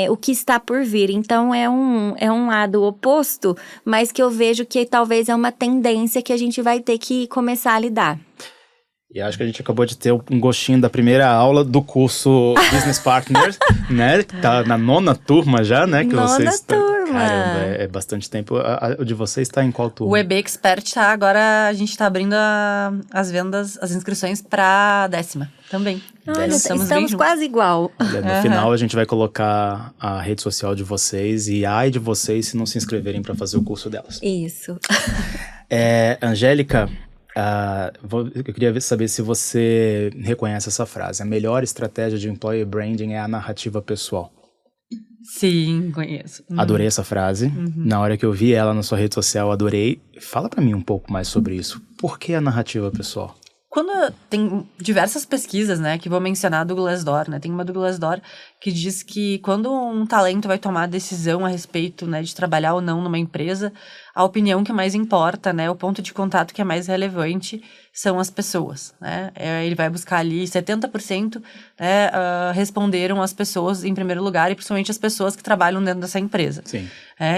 o que está por vir. Então é um lado oposto, mas que eu vejo que talvez é uma tendência que a gente vai ter que começar a lidar. E acho que a gente acabou de ter um gostinho da primeira aula do curso Business Partners, né? Que tá na 9ª turma já, né? Que Nona turma. Caramba, é bastante tempo. O de vocês tá em qual turma? O EB Expert tá agora, a gente tá abrindo as vendas, as inscrições pra 10ª também. Olha, Estamos bem estamos juntos. quase igual. No final a gente vai colocar a rede social de vocês e ai de vocês se não se inscreverem para fazer o curso delas. Isso. Angélica, eu queria saber se você reconhece essa frase. A melhor estratégia de employer branding é a narrativa pessoal. Sim, conheço. Adorei essa frase. Na hora que eu vi ela na sua rede social, adorei. Fala pra mim um pouco mais sobre isso. Por que a narrativa pessoal? Quando tem diversas pesquisas, né, que vou mencionar do Glassdoor, né, tem uma do Glassdoor que diz que quando um talento vai tomar a decisão a respeito, né, de trabalhar ou não numa empresa, a opinião que mais importa, né, o ponto de contato que é mais relevante são as pessoas, né, ele vai buscar ali 70%, né, responderam as pessoas em primeiro lugar e principalmente as pessoas que trabalham dentro dessa empresa. Sim.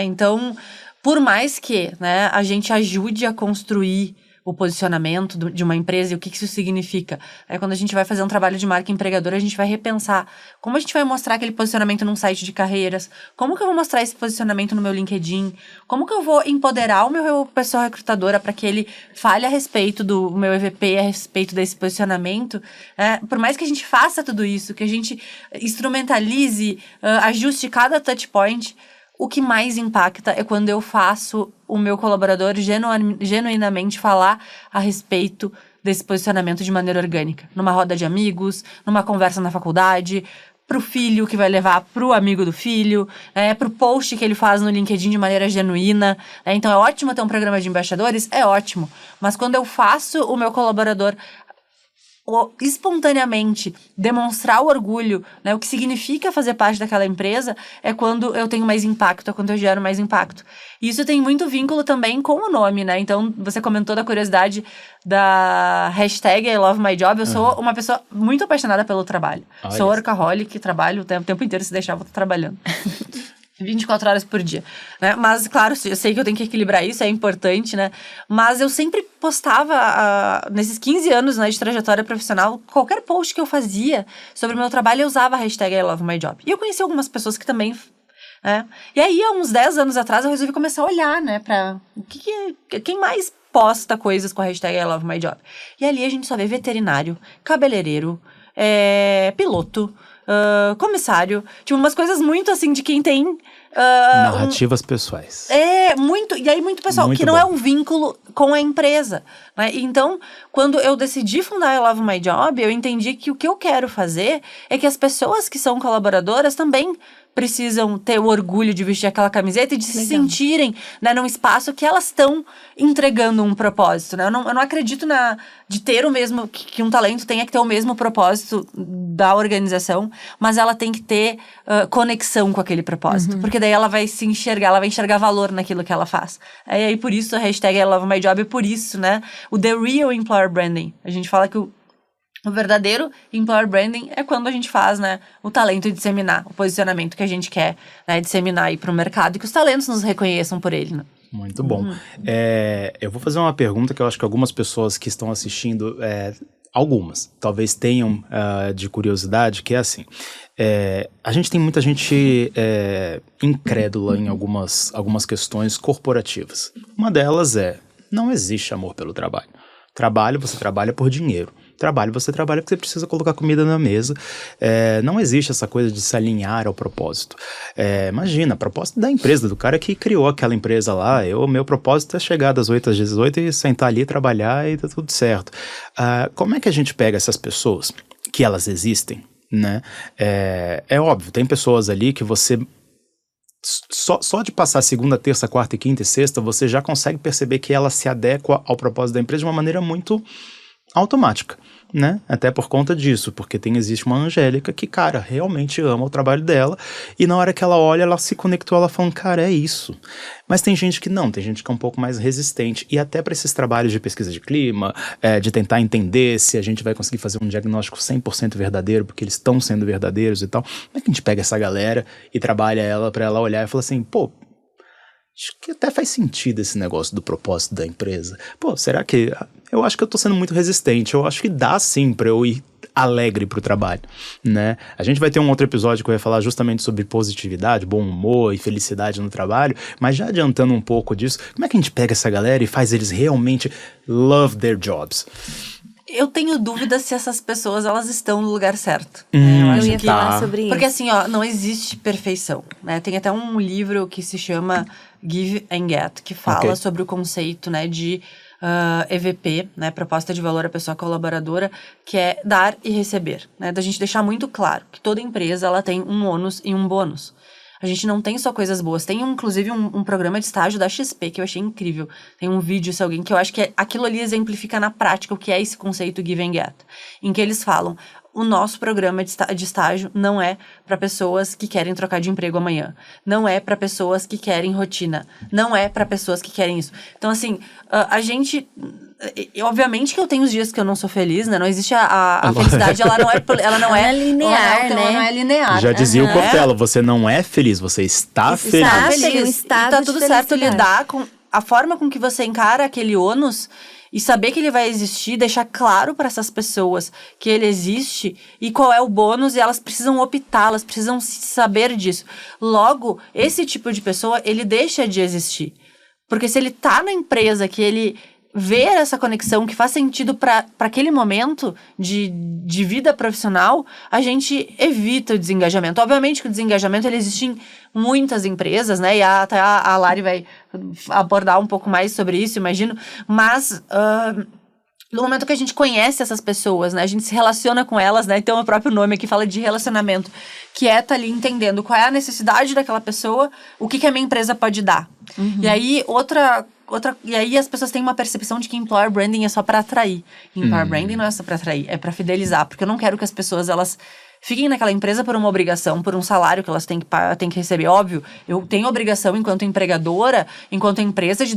Então, por mais que, né, a gente ajude a construir o posicionamento de uma empresa e o que isso significa. Quando a gente vai fazer um trabalho de marca empregadora, a gente vai repensar como a gente vai mostrar aquele posicionamento num site de carreiras, como que eu vou mostrar esse posicionamento no meu LinkedIn, como que eu vou empoderar o meu pessoal recrutadora para que ele fale a respeito do meu EVP, a respeito desse posicionamento. Por mais que a gente faça tudo isso, que a gente instrumentalize, ajuste cada touch point, o que mais impacta é quando eu faço o meu colaborador genuinamente falar a respeito desse posicionamento de maneira orgânica. Numa roda de amigos, numa conversa na faculdade, pro filho que vai levar pro amigo do filho, pro post que ele faz no LinkedIn de maneira genuína. Então é ótimo ter um programa de embaixadores? É ótimo. Mas quando eu faço o meu colaborador espontaneamente demonstrar o orgulho, né, o que significa fazer parte daquela empresa, é quando eu tenho mais impacto, é quando eu gero mais impacto. E isso tem muito vínculo também com o nome, né? Então, você comentou da curiosidade da hashtag I love my job. Eu sou uma pessoa muito apaixonada pelo trabalho. Sou workaholic, trabalho o tempo inteiro, se deixar, eu vou estar trabalhando. 24 horas por dia, né? Mas, claro, eu sei que eu tenho que equilibrar isso, é importante, né? Mas eu sempre postava, nesses 15 anos, né, de trajetória profissional, qualquer post que eu fazia sobre o meu trabalho, eu usava a hashtag I love my job. E eu conheci algumas pessoas que também... E aí, há uns 10 anos atrás, eu resolvi começar a olhar, né, pra... quem mais posta coisas com a hashtag I love my job? E ali a gente só vê veterinário, cabeleireiro, piloto... comissário, tipo, umas coisas muito assim de quem tem... narrativas pessoais. Muito, e aí muito pessoal, Muito que não bom. é um vínculo com a empresa, né? Então, quando eu decidi fundar I Love My Job, eu entendi que o que eu quero fazer é que as pessoas que são colaboradoras também precisam ter o orgulho de vestir aquela camiseta e de se sentirem, né, num espaço que elas estão entregando um propósito, né? Eu não acredito de ter o mesmo, que um talento tenha que ter o mesmo propósito da organização, mas ela tem que ter conexão com aquele propósito, porque daí ela vai enxergar valor naquilo que ela faz. E aí, por isso, a hashtag I Love My Job, é por isso, né? O The Real Employer Branding. A gente fala que o verdadeiro employer branding é quando a gente faz, né, o talento disseminar, o posicionamento que a gente quer, né, disseminar aí para o mercado e que os talentos nos reconheçam por ele, né? Muito bom. Eu vou fazer uma pergunta que eu acho que algumas pessoas que estão assistindo, algumas, talvez tenham de curiosidade, que é assim, a gente tem muita gente incrédula em algumas questões corporativas. Uma delas não existe amor pelo trabalho. Você trabalha por dinheiro. Você trabalha porque você precisa colocar comida na mesa. Não existe essa coisa de se alinhar ao propósito. Imagina, a proposta da empresa, do cara que criou aquela empresa lá. Meu propósito é chegar das 8 às 18 e sentar ali, trabalhar e tá tudo certo. Como é que a gente pega essas pessoas, que elas existem, né? É óbvio, tem pessoas ali que você... Só de passar segunda, terça, quarta, quinta e sexta, você já consegue perceber que ela se adequa ao propósito da empresa de uma maneira muito automática, né? Até por conta disso, porque existe uma Angélica que, cara, realmente ama o trabalho dela e na hora que ela olha, ela se conectou, ela falando, cara, é isso. Mas tem gente que não, tem gente que é um pouco mais resistente e até para esses trabalhos de pesquisa de clima, de tentar entender se a gente vai conseguir fazer um diagnóstico 100% verdadeiro, porque eles estão sendo verdadeiros e tal. Como é que a gente pega essa galera e trabalha ela para ela olhar e falar assim, pô, acho que até faz sentido esse negócio do propósito da empresa. Pô, será que... Eu acho que eu tô sendo muito resistente. Eu acho que dá sim pra eu ir alegre pro trabalho, né? A gente vai ter um outro episódio que eu ia falar justamente sobre positividade, bom humor e felicidade no trabalho, mas já adiantando um pouco disso, como é que a gente pega essa galera e faz eles realmente love their jobs? Eu tenho dúvida se essas pessoas, elas estão no lugar certo. Eu ia falar sobre isso. Porque assim, ó, não existe perfeição, né? Tem até um livro que se chama Give and Get, que fala sobre o conceito, né, de EVP, né, proposta de valor à pessoa colaboradora, que é dar e receber, né? Da gente deixar muito claro que toda empresa, ela tem um ônus e um bônus. A gente não tem só coisas boas. Tem, inclusive, um programa de estágio da XP que eu achei incrível. Tem um vídeo, se alguém, que eu acho que aquilo ali exemplifica na prática o que é esse conceito Give and Get. Em que eles falam, o nosso programa de estágio não é para pessoas que querem trocar de emprego amanhã. Não é para pessoas que querem rotina. Não é para pessoas que querem isso. Então, assim, a gente... Obviamente que eu tenho os dias que eu não sou feliz, né? Não existe a felicidade, ela não é linear, né? Ela não é linear. Já dizia o Cortella, você não é feliz, você está feliz. Está feliz. feliz. Um estado e tá de tudo certo felicidade. lidar com a forma com que você encara aquele ônus e saber que ele vai existir, deixar claro para essas pessoas que ele existe e qual é o bônus, e elas precisam optar, elas precisam saber disso. Logo, esse tipo de pessoa, ele deixa de existir. Porque se ele tá na empresa que ele ver essa conexão que faz sentido para aquele momento de vida profissional, a gente evita o desengajamento. Obviamente que o desengajamento ele existe em muitas empresas, né? E até a Lari vai abordar um pouco mais sobre isso, imagino. Mas no momento que a gente conhece essas pessoas, né? A gente se relaciona com elas, né? Então o próprio nome aqui fala de relacionamento, que é tá ali entendendo qual é a necessidade daquela pessoa, o que a minha empresa pode dar. E aí e aí as pessoas têm uma percepção de que employer branding é só para atrair. Employer branding não é só para atrair, é para fidelizar, porque eu não quero que as pessoas elas fiquem naquela empresa por uma obrigação, por um salário que elas têm que receber. Óbvio, eu tenho obrigação enquanto empregadora, enquanto empresa, de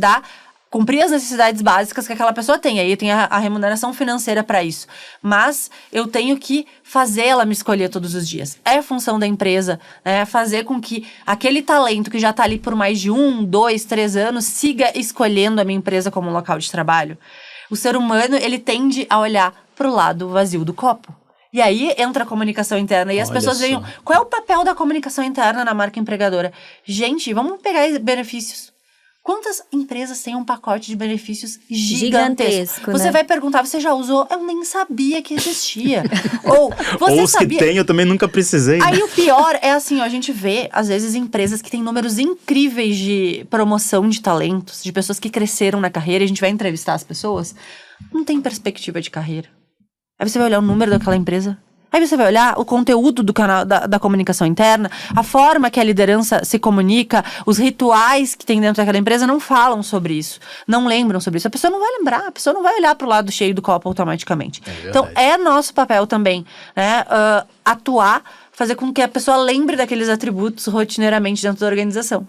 cumprir as necessidades básicas que aquela pessoa tem. Aí tem a remuneração financeira para isso. Mas eu tenho que fazer ela me escolher todos os dias. É função da empresa, né? Fazer com que aquele talento que já tá ali por mais de 1, 2, 3 anos siga escolhendo a minha empresa como um local de trabalho. O ser humano, ele tende a olhar pro lado vazio do copo. E aí entra a comunicação interna. E as pessoas veem qual é o papel da comunicação interna na marca empregadora. Gente, vamos pegar benefícios. Quantas empresas têm um pacote de benefícios gigantesco? Você vai perguntar, você já usou? Eu nem sabia que existia. Ou você os sabia... que tem, eu também nunca precisei. Aí o pior é assim, ó, a gente vê, às vezes, empresas que têm números incríveis de promoção de talentos, de pessoas que cresceram na carreira, e a gente vai entrevistar as pessoas, não tem perspectiva de carreira. Aí você vai olhar o número daquela empresa... Aí você vai olhar o conteúdo do canal da comunicação interna, a forma que a liderança se comunica, os rituais que tem dentro daquela empresa não falam sobre isso, não lembram sobre isso. A pessoa não vai lembrar, a pessoa não vai olhar para o lado cheio do copo automaticamente. Então, é nosso papel também, né, atuar, fazer com que a pessoa lembre daqueles atributos rotineiramente dentro da organização.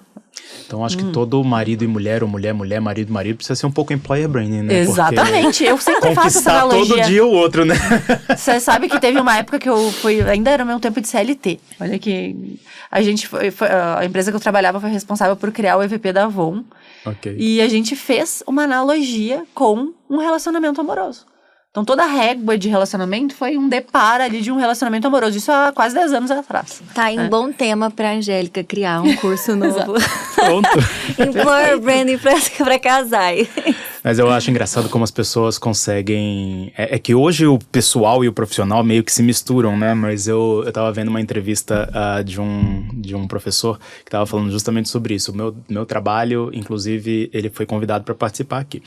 Então, acho que todo marido e mulher, ou mulher, marido, precisa ser um pouco employer branding, né? Exatamente, eu sempre faço essa analogia. Conquistar todo dia o outro, né? Você sabe que teve uma época que eu fui, ainda era o meu tempo de CLT. Olha que a gente a empresa que eu trabalhava foi responsável por criar o EVP da Avon. E a gente fez uma analogia com um relacionamento amoroso. Então, toda a régua de relacionamento foi um deparo ali de um relacionamento amoroso. Isso há quase 10 anos atrás. Tá aí um bom tema pra Angélica criar um curso novo. Pronto. Employer branding pra casais. Mas eu acho engraçado como as pessoas conseguem... É que hoje o pessoal e o profissional meio que se misturam, né? Mas eu tava vendo uma entrevista de um professor que tava falando justamente sobre isso. O meu trabalho, inclusive, ele foi convidado para participar aqui.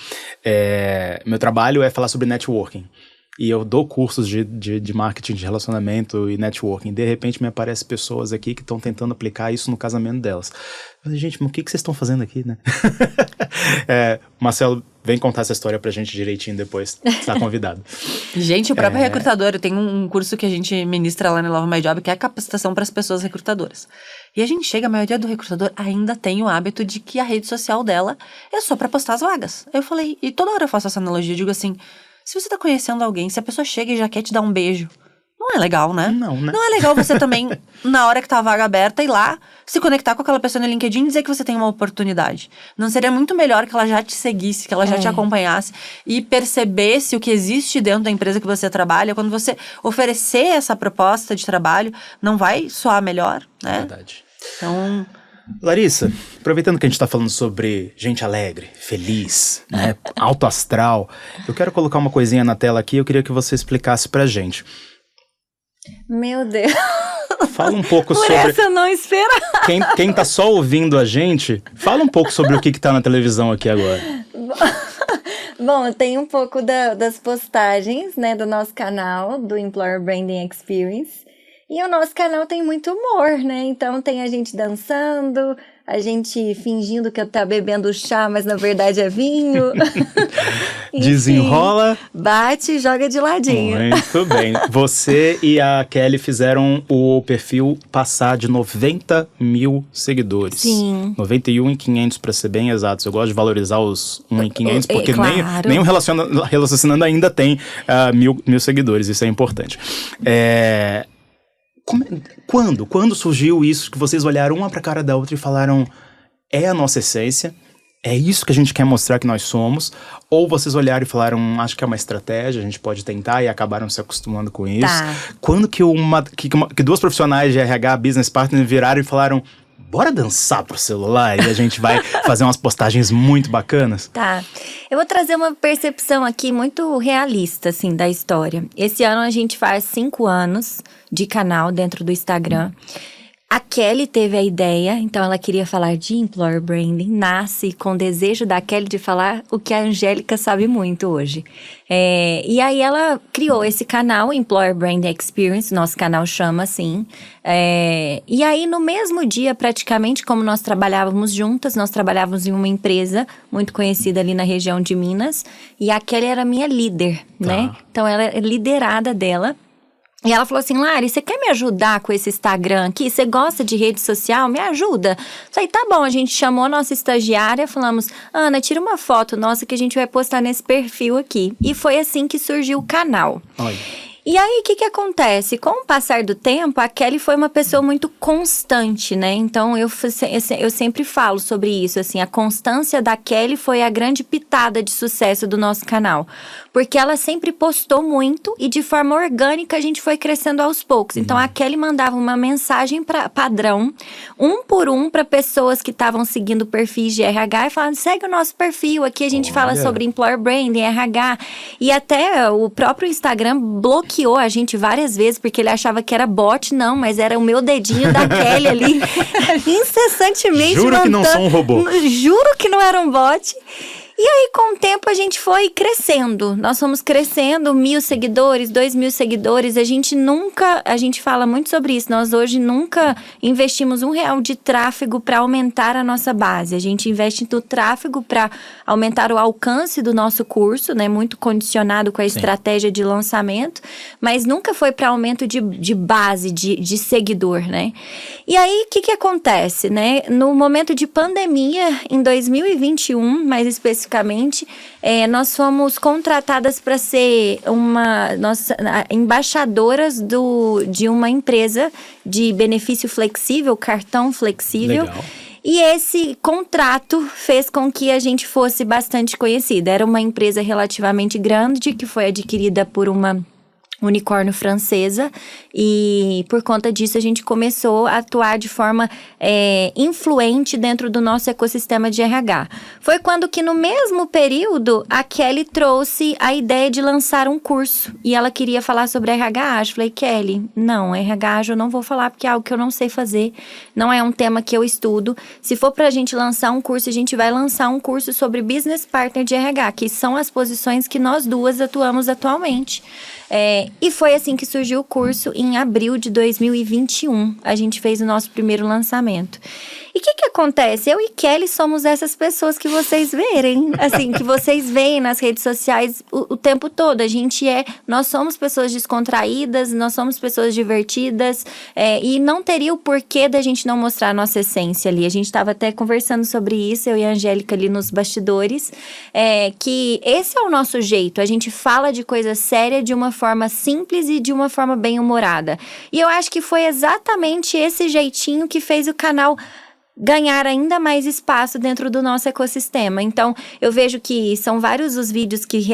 Meu trabalho é falar sobre networking. E eu dou cursos de marketing de relacionamento e networking. De repente me aparecem pessoas aqui que estão tentando aplicar isso no casamento delas. Eu falei, gente, mas o que vocês estão fazendo aqui, né? Marcelo, vem contar essa história pra gente direitinho depois. Tá convidado. Gente, o próprio recrutador, tem um curso que a gente ministra lá no Love My Job, que é a capacitação para as pessoas recrutadoras. E a gente chega, a maioria do recrutador ainda tem o hábito de que a rede social dela é só pra postar as vagas. Eu falei, e toda hora eu faço essa analogia, eu digo assim, se você tá conhecendo alguém, se a pessoa chega e já quer te dar um beijo, não é legal, né? Não, né? Não é legal você também, na hora que tá a vaga aberta, ir lá, se conectar com aquela pessoa no LinkedIn e dizer que você tem uma oportunidade. Não seria muito melhor que ela já te seguisse, que ela já te acompanhasse e percebesse o que existe dentro da empresa que você trabalha? Quando você oferecer essa proposta de trabalho, não vai soar melhor, né? Verdade. Então... Larissa, aproveitando que a gente está falando sobre gente alegre, feliz, né, alto astral, eu quero colocar uma coisinha na tela aqui, eu queria que você explicasse pra gente. Meu Deus. Fala um pouco Por sobre... essa eu não esperava. Quem tá só ouvindo a gente, fala um pouco sobre o que tá na televisão aqui agora. Bom, tem um pouco das postagens, né, do nosso canal, do Employer Branding Experience. E o nosso canal tem muito humor, né? Então tem a gente dançando, a gente fingindo que tá bebendo chá, mas na verdade é vinho. Enfim, Desenrola. bate e joga de ladinho. Muito bem. Você e a Kelly fizeram o perfil passar de 90 mil seguidores. Sim. 91.500 para ser bem exatos. Eu gosto de valorizar os 1.500 porque claro. nem o Raciocinando ainda tem mil seguidores. Isso é importante. Quando surgiu isso que vocês olharam uma pra cara da outra e falaram, é a nossa essência, é isso que a gente quer mostrar que nós somos? Ou vocês olharam e falaram, acho que é uma estratégia, a gente pode tentar, e acabaram se acostumando com isso? Tá. Quando que duas profissionais de RH, business partner, viraram e falaram, bora dançar pro celular e a gente vai fazer umas postagens muito bacanas? Tá. Eu vou trazer uma percepção aqui muito realista, assim, da história. Esse ano a gente faz 5 anos de canal dentro do Instagram. A Kelly teve a ideia, então ela queria falar de Employer Branding, nasce com o desejo da Kelly de falar o que a Angélica sabe muito hoje. E aí ela criou esse canal, Employer Branding Experience, nosso canal chama assim. E aí no mesmo dia, praticamente, como nós trabalhávamos juntas, nós trabalhávamos em uma empresa muito conhecida ali na região de Minas, e a Kelly era minha líder, né? Então ela é liderada dela. E ela falou assim, Lari, você quer me ajudar com esse Instagram aqui? Você gosta de rede social? Me ajuda. Falei, tá bom, a gente chamou a nossa estagiária, falamos, Ana, tira uma foto nossa que a gente vai postar nesse perfil aqui. E foi assim que surgiu o canal. Olha. E aí, o que acontece? Com o passar do tempo, a Kelly foi uma pessoa muito constante, né? Então, eu sempre falo sobre isso, assim, a constância da Kelly foi a grande pitada de sucesso do nosso canal. Porque ela sempre postou muito e de forma orgânica a gente foi crescendo aos poucos. Então, a Kelly mandava uma mensagem padrão, um por um, para pessoas que estavam seguindo perfis de RH e falando, segue o nosso perfil, aqui a gente fala sobre Employer Branding, RH. E até o próprio Instagram bloqueou a gente várias vezes, porque ele achava que era bot, não, mas era o meu dedinho da Kelly ali, incessantemente Juro que não sou um robô. Juro que não era um bot. E aí, com o tempo, a gente foi crescendo. Nós fomos crescendo, 1.000 seguidores, 2.000 seguidores. A gente fala muito sobre isso. Nós hoje nunca investimos R$1 de tráfego para aumentar a nossa base. A gente investe no tráfego para aumentar o alcance do nosso curso, né? Muito condicionado com a estratégia de lançamento. Mas nunca foi para aumento de base, de seguidor, né? E aí, o que acontece, né? No momento de pandemia, em 2021, mais especificamente, nós fomos contratadas para ser embaixadoras de uma empresa de benefício flexível, cartão flexível. Legal. E esse contrato fez com que a gente fosse bastante conhecida. Era uma empresa relativamente grande que foi adquirida por uma unicórnio francesa, e por conta disso a gente começou a atuar de forma influente dentro do nosso ecossistema de RH. Foi quando que no mesmo período a Kelly trouxe a ideia de lançar um curso, e ela queria falar sobre RH. Eu falei, Kelly, não, RH eu não vou falar porque é algo que eu não sei fazer, não é um tema que eu estudo. Se for pra gente lançar um curso, a gente vai lançar um curso sobre Business Partner de RH, que são as posições que nós duas atuamos atualmente. E foi assim que surgiu o curso, em abril de 2021. A gente fez o nosso primeiro lançamento. E o que acontece? Eu e Kelly somos essas pessoas que vocês verem, assim, que vocês veem nas redes sociais o tempo todo. Nós somos pessoas descontraídas, nós somos pessoas divertidas, e não teria o porquê da gente não mostrar a nossa essência ali. A gente estava até conversando sobre isso, eu e a Angélica ali nos bastidores, que esse é o nosso jeito. A gente fala de coisa séria de uma forma simples e de uma forma bem humorada. E eu acho que foi exatamente esse jeitinho que fez o canal ganhar ainda mais espaço dentro do nosso ecossistema. Então, eu vejo que são vários os vídeos que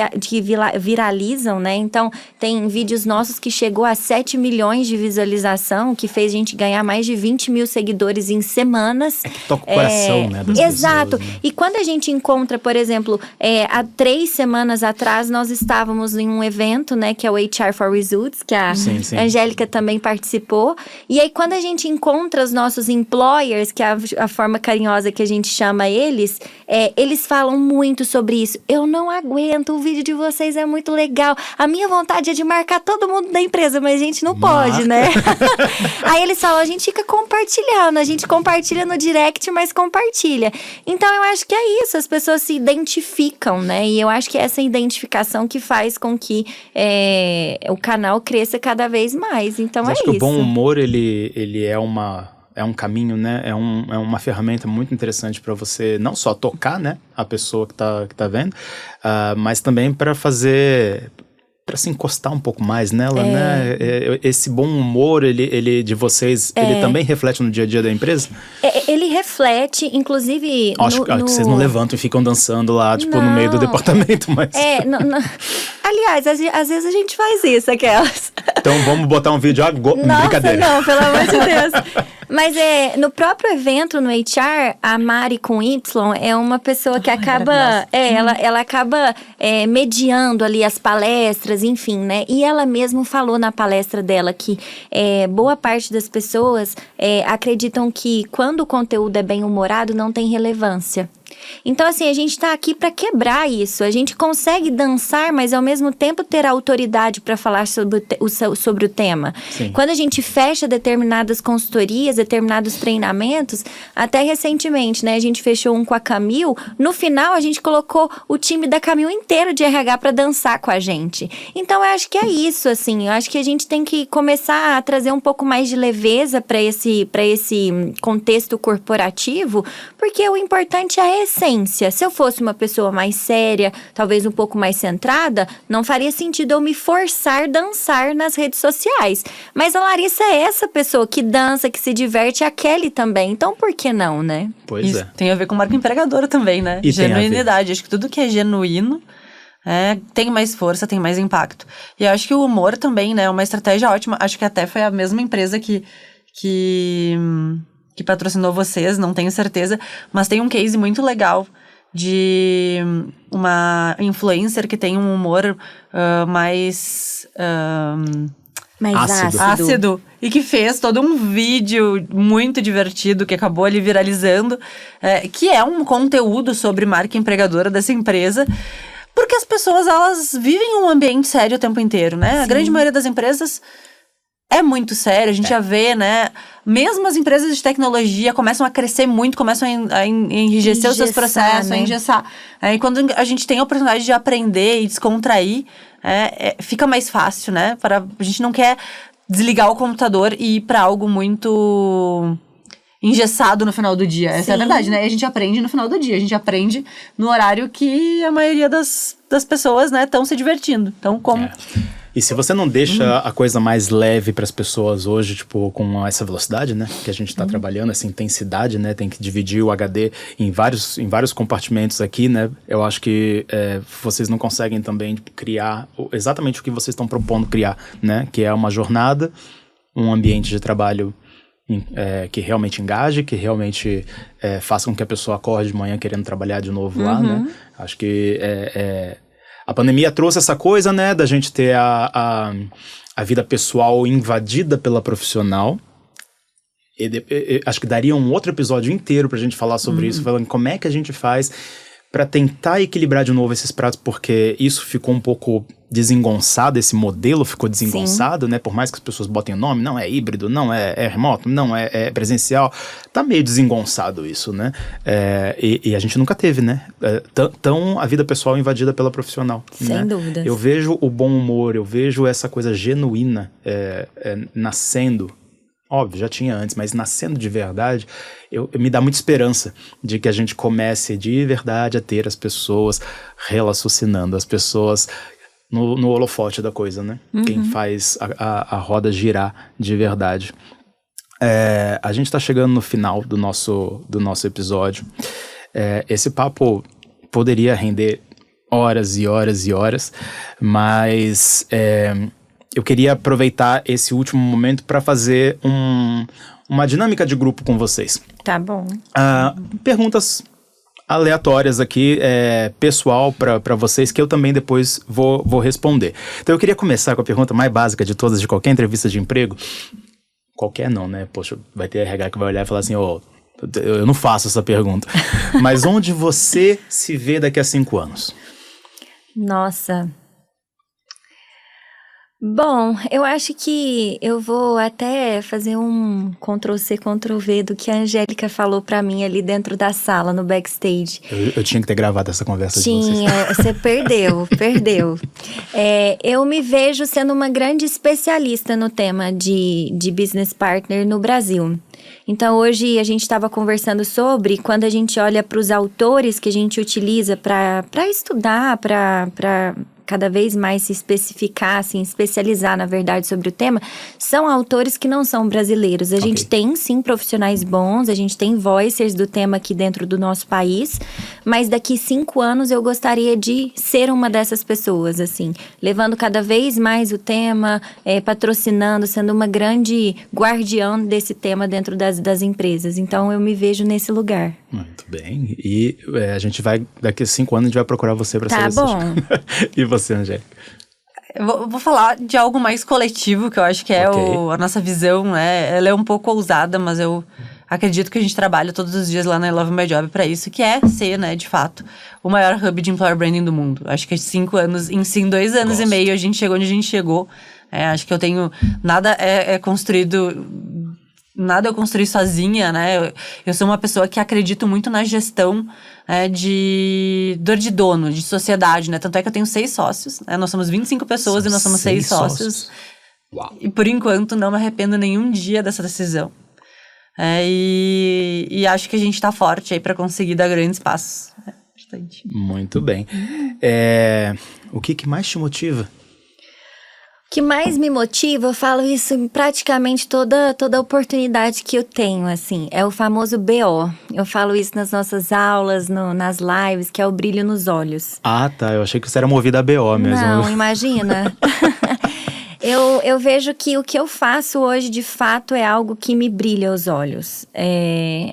viralizam, né? Então, tem vídeos nossos que chegou a 7 milhões de visualização, que fez a gente ganhar mais de 20 mil seguidores em semanas. É que toca o coração, né? Das Exato. pessoas, né? E quando a gente encontra, por exemplo, há 3 semanas atrás, nós estávamos em um evento, né? Que é o HR for Results, que a Angélica também participou. E aí, quando a gente encontra os nossos employers, que é a forma carinhosa que a gente chama eles, eles falam muito sobre isso. Eu não aguento, o vídeo de vocês é muito legal. A minha vontade é de marcar todo mundo da empresa, mas a gente não pode, né? Aí eles falam, a gente fica compartilhando, a gente compartilha no direct, mas compartilha. Então eu acho que é isso, as pessoas se identificam, né? E eu acho que é essa identificação que faz com que o canal cresça cada vez mais. Então Mas é acho isso. que o bom humor, ele é um caminho, né? É uma ferramenta muito interessante para você não só tocar, né, a pessoa que tá vendo, mas também para se encostar um pouco mais nela, né? Esse bom humor, ele de vocês, ele também reflete no dia a dia da empresa? Ele reflete, inclusive... Acho que vocês não levantam e ficam dançando lá, tipo, no meio do departamento, mas... Aliás, às vezes a gente faz isso, aquelas. Então vamos botar um vídeo agora. Brincadeira. Não, pelo amor de Deus. Mas no próprio evento, no HR, a Mari com Y é uma pessoa que acaba... ela acaba mediando ali as palestras, enfim, né? E ela mesma falou na palestra dela que boa parte das pessoas acreditam que quando o conteúdo é bem humorado, não tem relevância. Então, assim, a gente tá aqui para quebrar isso. A gente consegue dançar, mas ao mesmo tempo ter autoridade para falar sobre o tema. Sim. Quando a gente fecha determinadas consultorias, determinados treinamentos, até recentemente, né, a gente fechou um com a Camil, no final a gente colocou o time da Camil inteiro de RH para dançar com a gente. Então, eu acho que é isso, assim, eu acho que a gente tem que começar a trazer um pouco mais de leveza para esse contexto corporativo, porque o importante é a essência. Se eu fosse uma pessoa mais séria, talvez um pouco mais centrada, não faria sentido eu me forçar a dançar nas redes sociais. Mas a Larissa é essa pessoa que dança, que se diverte, a Kelly também. Então, por que não, né? Pois Isso tem a ver com marca empregadora também, né? E genuinidade. Acho que tudo que é genuíno tem mais força, tem mais impacto. E eu acho que o humor também, né? É uma estratégia ótima. Acho que até foi a mesma empresa que patrocinou vocês, não tenho certeza, mas tem um case muito legal de uma influencer que tem um humor mais ácido e que fez todo um vídeo muito divertido que acabou ali viralizando, que é um conteúdo sobre marca empregadora dessa empresa, porque as pessoas, elas vivem um ambiente sério o tempo inteiro, né? Sim. A grande maioria das empresas é muito sério, a gente já vê, né? Mesmo as empresas de tecnologia começam a crescer muito, começam a enrijecer os seus processos, né? A engessar. E quando a gente tem a oportunidade de aprender e descontrair, fica mais fácil, né? A gente não quer desligar o computador e ir para algo muito engessado no final do dia. Essa é a verdade, né? E a gente aprende no final do dia. A gente aprende no horário que a maioria das pessoas, né, estão se divertindo. Então, como... E se você não deixa a coisa mais leve para as pessoas hoje, tipo, com essa velocidade, né, que a gente está trabalhando, essa intensidade, né, tem que dividir o HD em vários compartimentos aqui, né, eu acho que vocês não conseguem também criar exatamente o que vocês estão propondo criar, né, que é uma jornada, um ambiente de trabalho que realmente engaje, que realmente faça com que a pessoa acorde de manhã querendo trabalhar de novo lá, né, acho que a pandemia trouxe essa coisa, né, da gente ter a vida pessoal invadida pela profissional. Acho que daria um outro episódio inteiro pra gente falar sobre isso, falando como é que a gente faz para tentar equilibrar de novo esses pratos, porque isso ficou um pouco desengonçado, esse modelo ficou desengonçado, né? Por mais que as pessoas botem o nome, não é híbrido, não é remoto, não é presencial, tá meio desengonçado isso, né? E a gente nunca teve, né? Tão a vida pessoal invadida pela profissional. Sem dúvidas. Eu vejo o bom humor, eu vejo essa coisa genuína nascendo. Óbvio, já tinha antes, mas nascendo de verdade, me dá muita esperança de que a gente comece de verdade a ter as pessoas raciocinando, as pessoas no holofote da coisa, né? Quem faz a roda girar de verdade. A gente tá chegando no final do nosso episódio. Esse papo poderia render horas e horas e horas, mas eu queria aproveitar esse último momento para fazer uma dinâmica de grupo com vocês. Tá bom. Perguntas aleatórias aqui, pessoal, para vocês, que eu também depois vou responder. Então eu queria começar com a pergunta mais básica de todas, de qualquer entrevista de emprego. Qualquer não, né? Poxa, vai ter RH que vai olhar e falar assim, eu não faço essa pergunta. Mas onde você se vê daqui a 5 anos? Nossa. Bom, eu acho que eu vou até fazer um Ctrl+C, Ctrl+V do que a Angélica falou pra mim ali dentro da sala, no backstage. Eu tinha que ter gravado essa conversa de vocês. Você perdeu. Eu me vejo sendo uma grande especialista no tema de business partner no Brasil. Então, hoje a gente estava conversando sobre quando a gente olha para os autores que a gente utiliza para estudar, para cada vez mais se especificar, assim, especializar, na verdade, sobre o tema, são autores que não são brasileiros. A gente tem, sim, profissionais bons, a gente tem voicers do tema aqui dentro do nosso país, mas daqui 5 anos eu gostaria de ser uma dessas pessoas, assim, levando cada vez mais o tema, patrocinando, sendo uma grande guardiã desse tema dentro das empresas. Então, eu me vejo nesse lugar. Muito bem. E a gente vai, daqui a 5 anos, a gente vai procurar você para ser Tá bom. E você, Angélica? Eu vou falar de algo mais coletivo, que eu acho que é a nossa visão, né? Ela é um pouco ousada, mas eu acredito que a gente trabalha todos os dias lá na I Love My Job para isso, que é ser, né, de fato, o maior hub de employer branding do mundo. Acho que 5 anos, em 2 anos e meio, a gente chegou onde a gente chegou. Acho que eu tenho... Nada é construído... Nada eu construí sozinha, né? Eu sou uma pessoa que acredito muito na gestão de dono, de sociedade, né? Tanto é que eu tenho 6 sócios, né? Nós somos 25 pessoas e nós somos 6 sócios. Uau. E por enquanto não me arrependo nenhum dia dessa decisão. E acho que a gente tá forte aí pra conseguir dar grandes passos. Bastante. Muito bem. O que mais te motiva? O que mais me motiva, eu falo isso em praticamente toda oportunidade que eu tenho, assim, é o famoso BO. Eu falo isso nas nossas aulas, nas lives, que é o brilho nos olhos. Ah, tá. Eu achei que você era movida a BO mesmo. Não, imagina. Eu vejo que o que eu faço hoje, de fato, é algo que me brilha os olhos.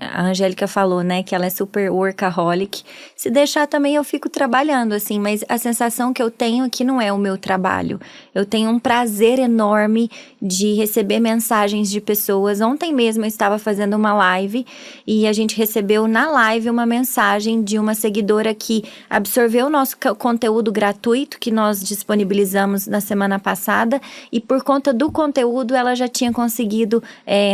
A Angélica falou, né, que ela é super workaholic. Se deixar também eu fico trabalhando, assim, mas a sensação que eu tenho é que não é o meu trabalho. Eu tenho um prazer enorme de receber mensagens de pessoas. Ontem mesmo eu estava fazendo uma live e a gente recebeu na live uma mensagem de uma seguidora que absorveu o nosso conteúdo gratuito que nós disponibilizamos na semana passada. E por conta do conteúdo, ela já tinha conseguido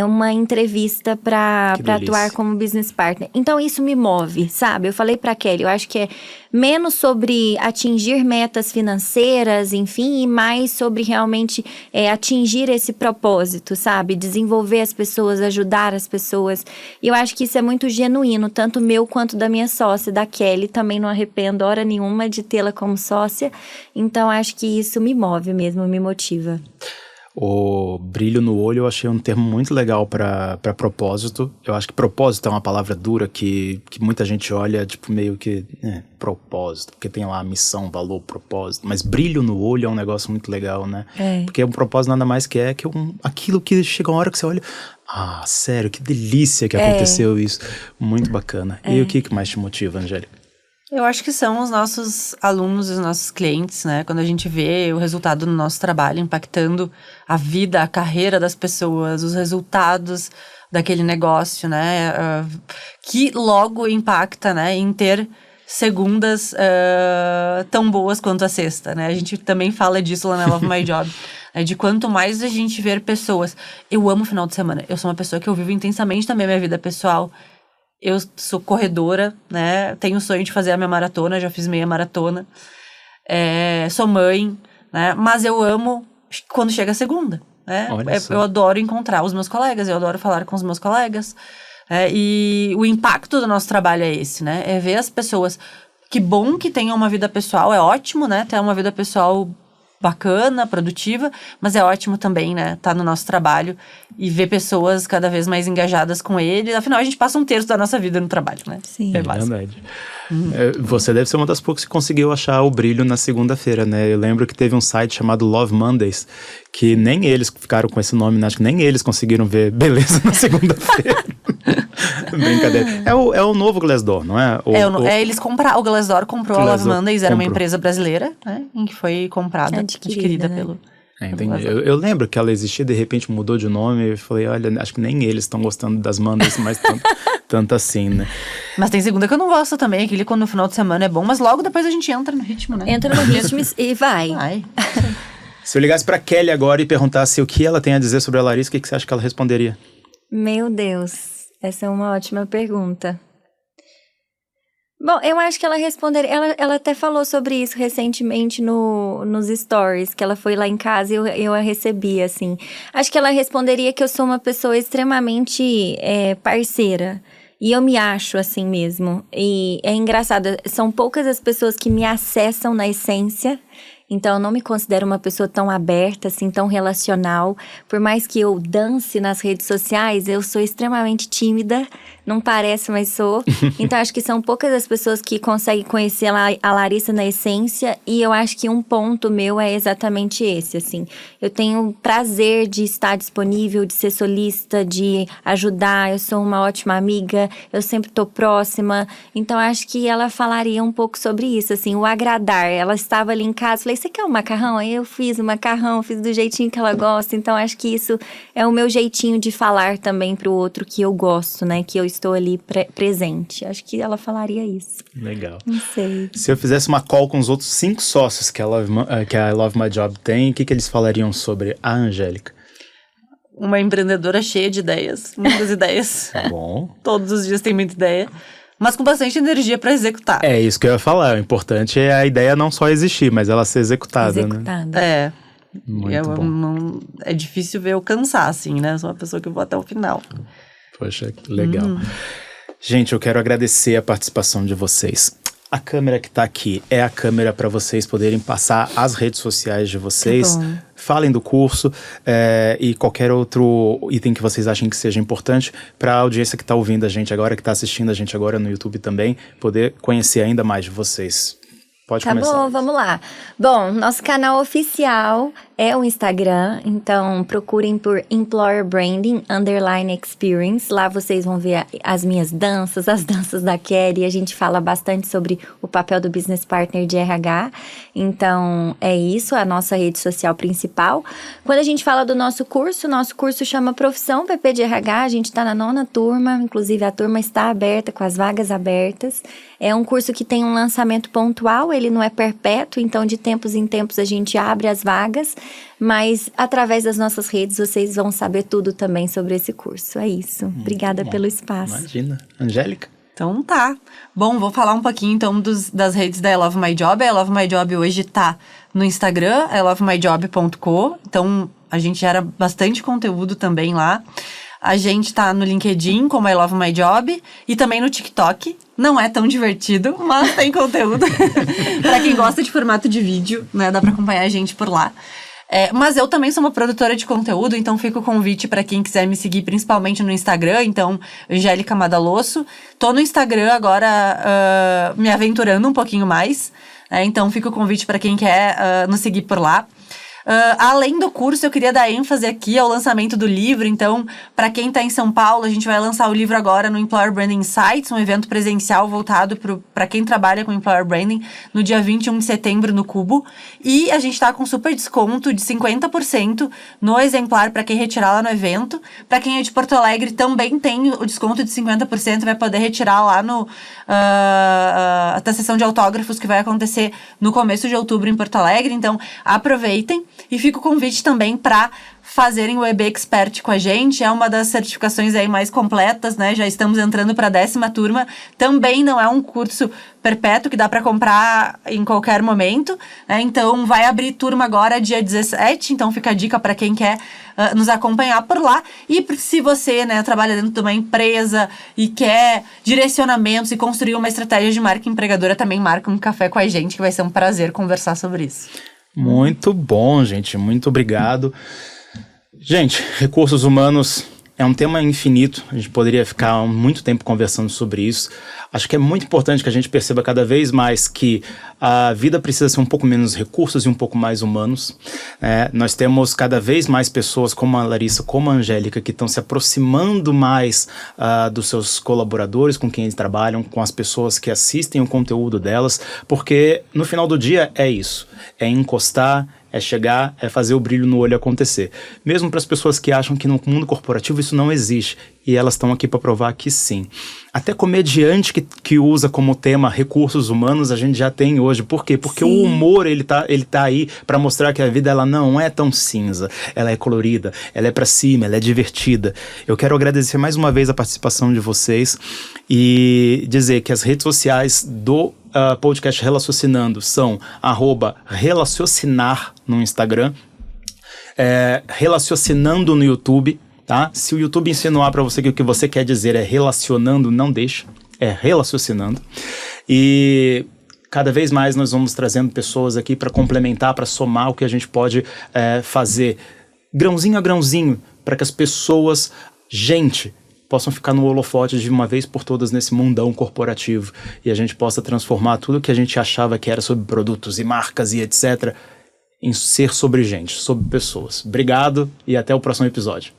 uma entrevista para atuar como business partner. Então, isso me move, sabe? Eu falei para Kelly, eu acho que é menos sobre atingir metas financeiras, enfim, e mais sobre realmente atingir esse propósito, sabe? Desenvolver as pessoas, ajudar as pessoas. E eu acho que isso é muito genuíno, tanto meu quanto da minha sócia, da Kelly. Também não arrependo hora nenhuma de tê-la como sócia. Então, acho que isso me move mesmo, me motiva. O brilho no olho eu achei um termo muito legal para propósito. Eu acho que propósito é uma palavra dura que muita gente olha, tipo, meio que propósito, porque tem lá missão, valor, propósito. Mas brilho no olho é um negócio muito legal, né? Porque um propósito nada mais que aquilo que chega uma hora que você olha, sério, que delícia que aconteceu isso. Muito bacana. E o que mais te motiva, Angélica? Eu acho que são os nossos alunos e os nossos clientes, né? Quando a gente vê o resultado do nosso trabalho impactando a vida, a carreira das pessoas, os resultados daquele negócio, né? Que logo impacta, né? Em ter segundas tão boas quanto a sexta, né? A gente também fala disso lá na Love My Job. De quanto mais a gente ver pessoas. Eu amo final de semana. Eu sou uma pessoa que eu vivo intensamente também a minha vida pessoal. Eu sou corredora, né? Tenho o sonho de fazer a minha maratona, já fiz meia maratona. Sou mãe, né? Mas eu amo quando chega a segunda, né? Eu adoro encontrar os meus colegas, eu adoro falar com os meus colegas. E o impacto do nosso trabalho é esse, né? É ver as pessoas. Que bom que tenham uma vida pessoal, é ótimo, né? Ter uma vida pessoal bacana, produtiva, mas é ótimo também, né, tá no nosso trabalho e ver pessoas cada vez mais engajadas com ele. Afinal, a gente passa um terço da nossa vida no trabalho, né? Sim. É verdade. Você deve ser uma das poucas que conseguiu achar o brilho na segunda-feira, né? Eu lembro que teve um site chamado Love Mondays, que nem eles ficaram com esse nome, né? Acho que nem eles conseguiram ver beleza na segunda-feira. Brincadeira. É o novo Glassdoor, não é? Eles compraram. O Glassdoor comprou a Love Mondays, era uma empresa brasileira, né? Em que foi comprada, adquirida né? pelo. Entendi. Eu lembro que ela existia, de repente mudou de nome. Eu falei, olha, acho que nem eles estão gostando das Mondays mais tanto assim, né? Mas tem segunda que eu não gosto também. Aquele quando no final de semana é bom, mas logo depois a gente entra no ritmo, né? Entra no ritmo e vai. Se eu ligasse pra Kelly agora e perguntasse o que ela tem a dizer sobre a Larissa, o que você acha que ela responderia? Meu Deus, essa é uma ótima pergunta. Bom, eu acho que ela responderia... Ela até falou sobre isso recentemente nos stories, que ela foi lá em casa e eu a recebi, assim. Acho que ela responderia que eu sou uma pessoa extremamente parceira. E eu me acho assim mesmo. E é engraçado, são poucas as pessoas que me acessam na essência. Então, eu não me considero uma pessoa tão aberta, assim, tão relacional. Por mais que eu dance nas redes sociais, eu sou extremamente tímida. Não parece, mas sou. Então, acho que são poucas as pessoas que conseguem conhecer a Larissa na essência. E eu acho que um ponto meu é exatamente esse, assim. Eu tenho prazer de estar disponível, de ser solícita, de ajudar. Eu sou uma ótima amiga, eu sempre tô próxima. Então, acho que ela falaria um pouco sobre isso, assim, o agradar. Ela estava ali em casa, falei, você quer um macarrão? Aí eu fiz o macarrão, fiz do jeitinho que ela gosta. Então, acho que isso é o meu jeitinho de falar também pro outro que eu gosto, né? Que eu estou ali presente. Acho que ela falaria isso. Legal. Não sei. Se eu fizesse uma call com os outros 5 sócios que a Love My Job tem, o que eles falariam sobre a Angélica? Uma empreendedora cheia de ideias, muitas ideias. Bom. Todos os dias tem muita ideia. Mas com bastante energia para executar. É isso que eu ia falar. O importante é a ideia não só existir, mas ela ser executada, né? Muito bom. É difícil ver eu cansar, assim, né? Eu sou uma pessoa que eu vou até o final. Poxa, que legal. Gente, eu quero agradecer a participação de vocês. A câmera que tá aqui é a câmera para vocês poderem passar as redes sociais de vocês. Falem do curso e qualquer outro item que vocês achem que seja importante para a audiência que está ouvindo a gente agora, que está assistindo a gente agora no YouTube também, poder conhecer ainda mais de vocês. Pode começar. Tá bom, vamos lá. Bom, nosso canal oficial é o Instagram, então procurem por Employer Branding _experience. Lá vocês vão ver as minhas danças, as danças da Kelly. A gente fala bastante sobre o papel do Business Partner de RH. Então, é isso, a nossa rede social principal. Quando a gente fala do nosso curso chama Profissão PP de RH. A gente está na 9ª turma, inclusive a turma está aberta, com as vagas abertas. É um curso que tem um lançamento pontual, ele não é perpétuo, então de tempos em tempos a gente abre as vagas, mas através das nossas redes vocês vão saber tudo também sobre esse curso. É isso. Obrigada pelo espaço. Imagina. Angélica? Então tá. Bom, vou falar um pouquinho então das redes da I Love My Job. A I Love My Job hoje tá no Instagram, ilovemyjob.co. Então a gente gera bastante conteúdo também lá. A gente tá no LinkedIn como I Love My Job e também no TikTok. Não é tão divertido, mas tem conteúdo. Pra quem gosta de formato de vídeo, né? Dá pra acompanhar a gente por lá. Mas eu também sou uma produtora de conteúdo, então fica o convite para quem quiser me seguir, principalmente no Instagram. Então, Angélica Madalosso. Tô no Instagram agora me aventurando um pouquinho mais. Então, fica o convite para quem quer nos seguir por lá. Além do curso, eu queria dar ênfase aqui ao lançamento do livro. Então, para quem está em São Paulo, a gente vai lançar o livro agora no Employer Branding Insights, um evento presencial voltado para quem trabalha com Employer Branding, no dia 21 de setembro no Cubo. E a gente está com super desconto de 50% no exemplar para quem retirar lá no evento. Para quem é de Porto Alegre, também tem o desconto de 50%, vai poder retirar lá da sessão de autógrafos que vai acontecer no começo de outubro em Porto Alegre. Então, aproveitem. E fica o convite também para fazerem o EB Expert com a gente. É uma das certificações aí mais completas, né? Já estamos entrando para a 10ª turma. Também não é um curso perpétuo que dá para comprar em qualquer momento, né? Então, vai abrir turma agora dia 17. Então, fica a dica para quem quer nos acompanhar por lá. E se você, né, trabalha dentro de uma empresa e quer direcionamentos e construir uma estratégia de marca empregadora, também marca um café com a gente, que vai ser um prazer conversar sobre isso. Muito bom, gente. Muito obrigado. Gente, recursos humanos é um tema infinito. A gente poderia ficar muito tempo conversando sobre isso. Acho que é muito importante que a gente perceba cada vez mais que a vida precisa ser um pouco menos recursos e um pouco mais humanos. Nós temos cada vez mais pessoas como a Larissa, como a Angélica, que estão se aproximando mais dos seus colaboradores, com quem eles trabalham, com as pessoas que assistem o conteúdo delas, porque no final do dia é isso, é encostar, é chegar, é fazer o brilho no olho acontecer. Mesmo para as pessoas que acham que no mundo corporativo isso não existe, e elas estão aqui para provar que sim. Até comediante que usa como tema recursos humanos a gente já tem hoje. Por quê? Porque sim, o humor ele tá aí para mostrar que a vida ela não é tão cinza, ela é colorida, ela é para cima, ela é divertida. Eu quero agradecer mais uma vez a participação de vocês e dizer que as redes sociais do podcast Relaciocinando são @relaciocinar no Instagram, Relaciocinando no YouTube, tá? Se o YouTube insinuar para você que o que você quer dizer é relacionando, não deixa, é relaciocinando. E cada vez mais nós vamos trazendo pessoas aqui para complementar, para somar o que a gente pode fazer grãozinho a grãozinho, para que as pessoas, possam ficar no holofote de uma vez por todas nesse mundão corporativo e a gente possa transformar tudo que a gente achava que era sobre produtos e marcas e etc. em ser sobre gente, sobre pessoas. Obrigado e até o próximo episódio.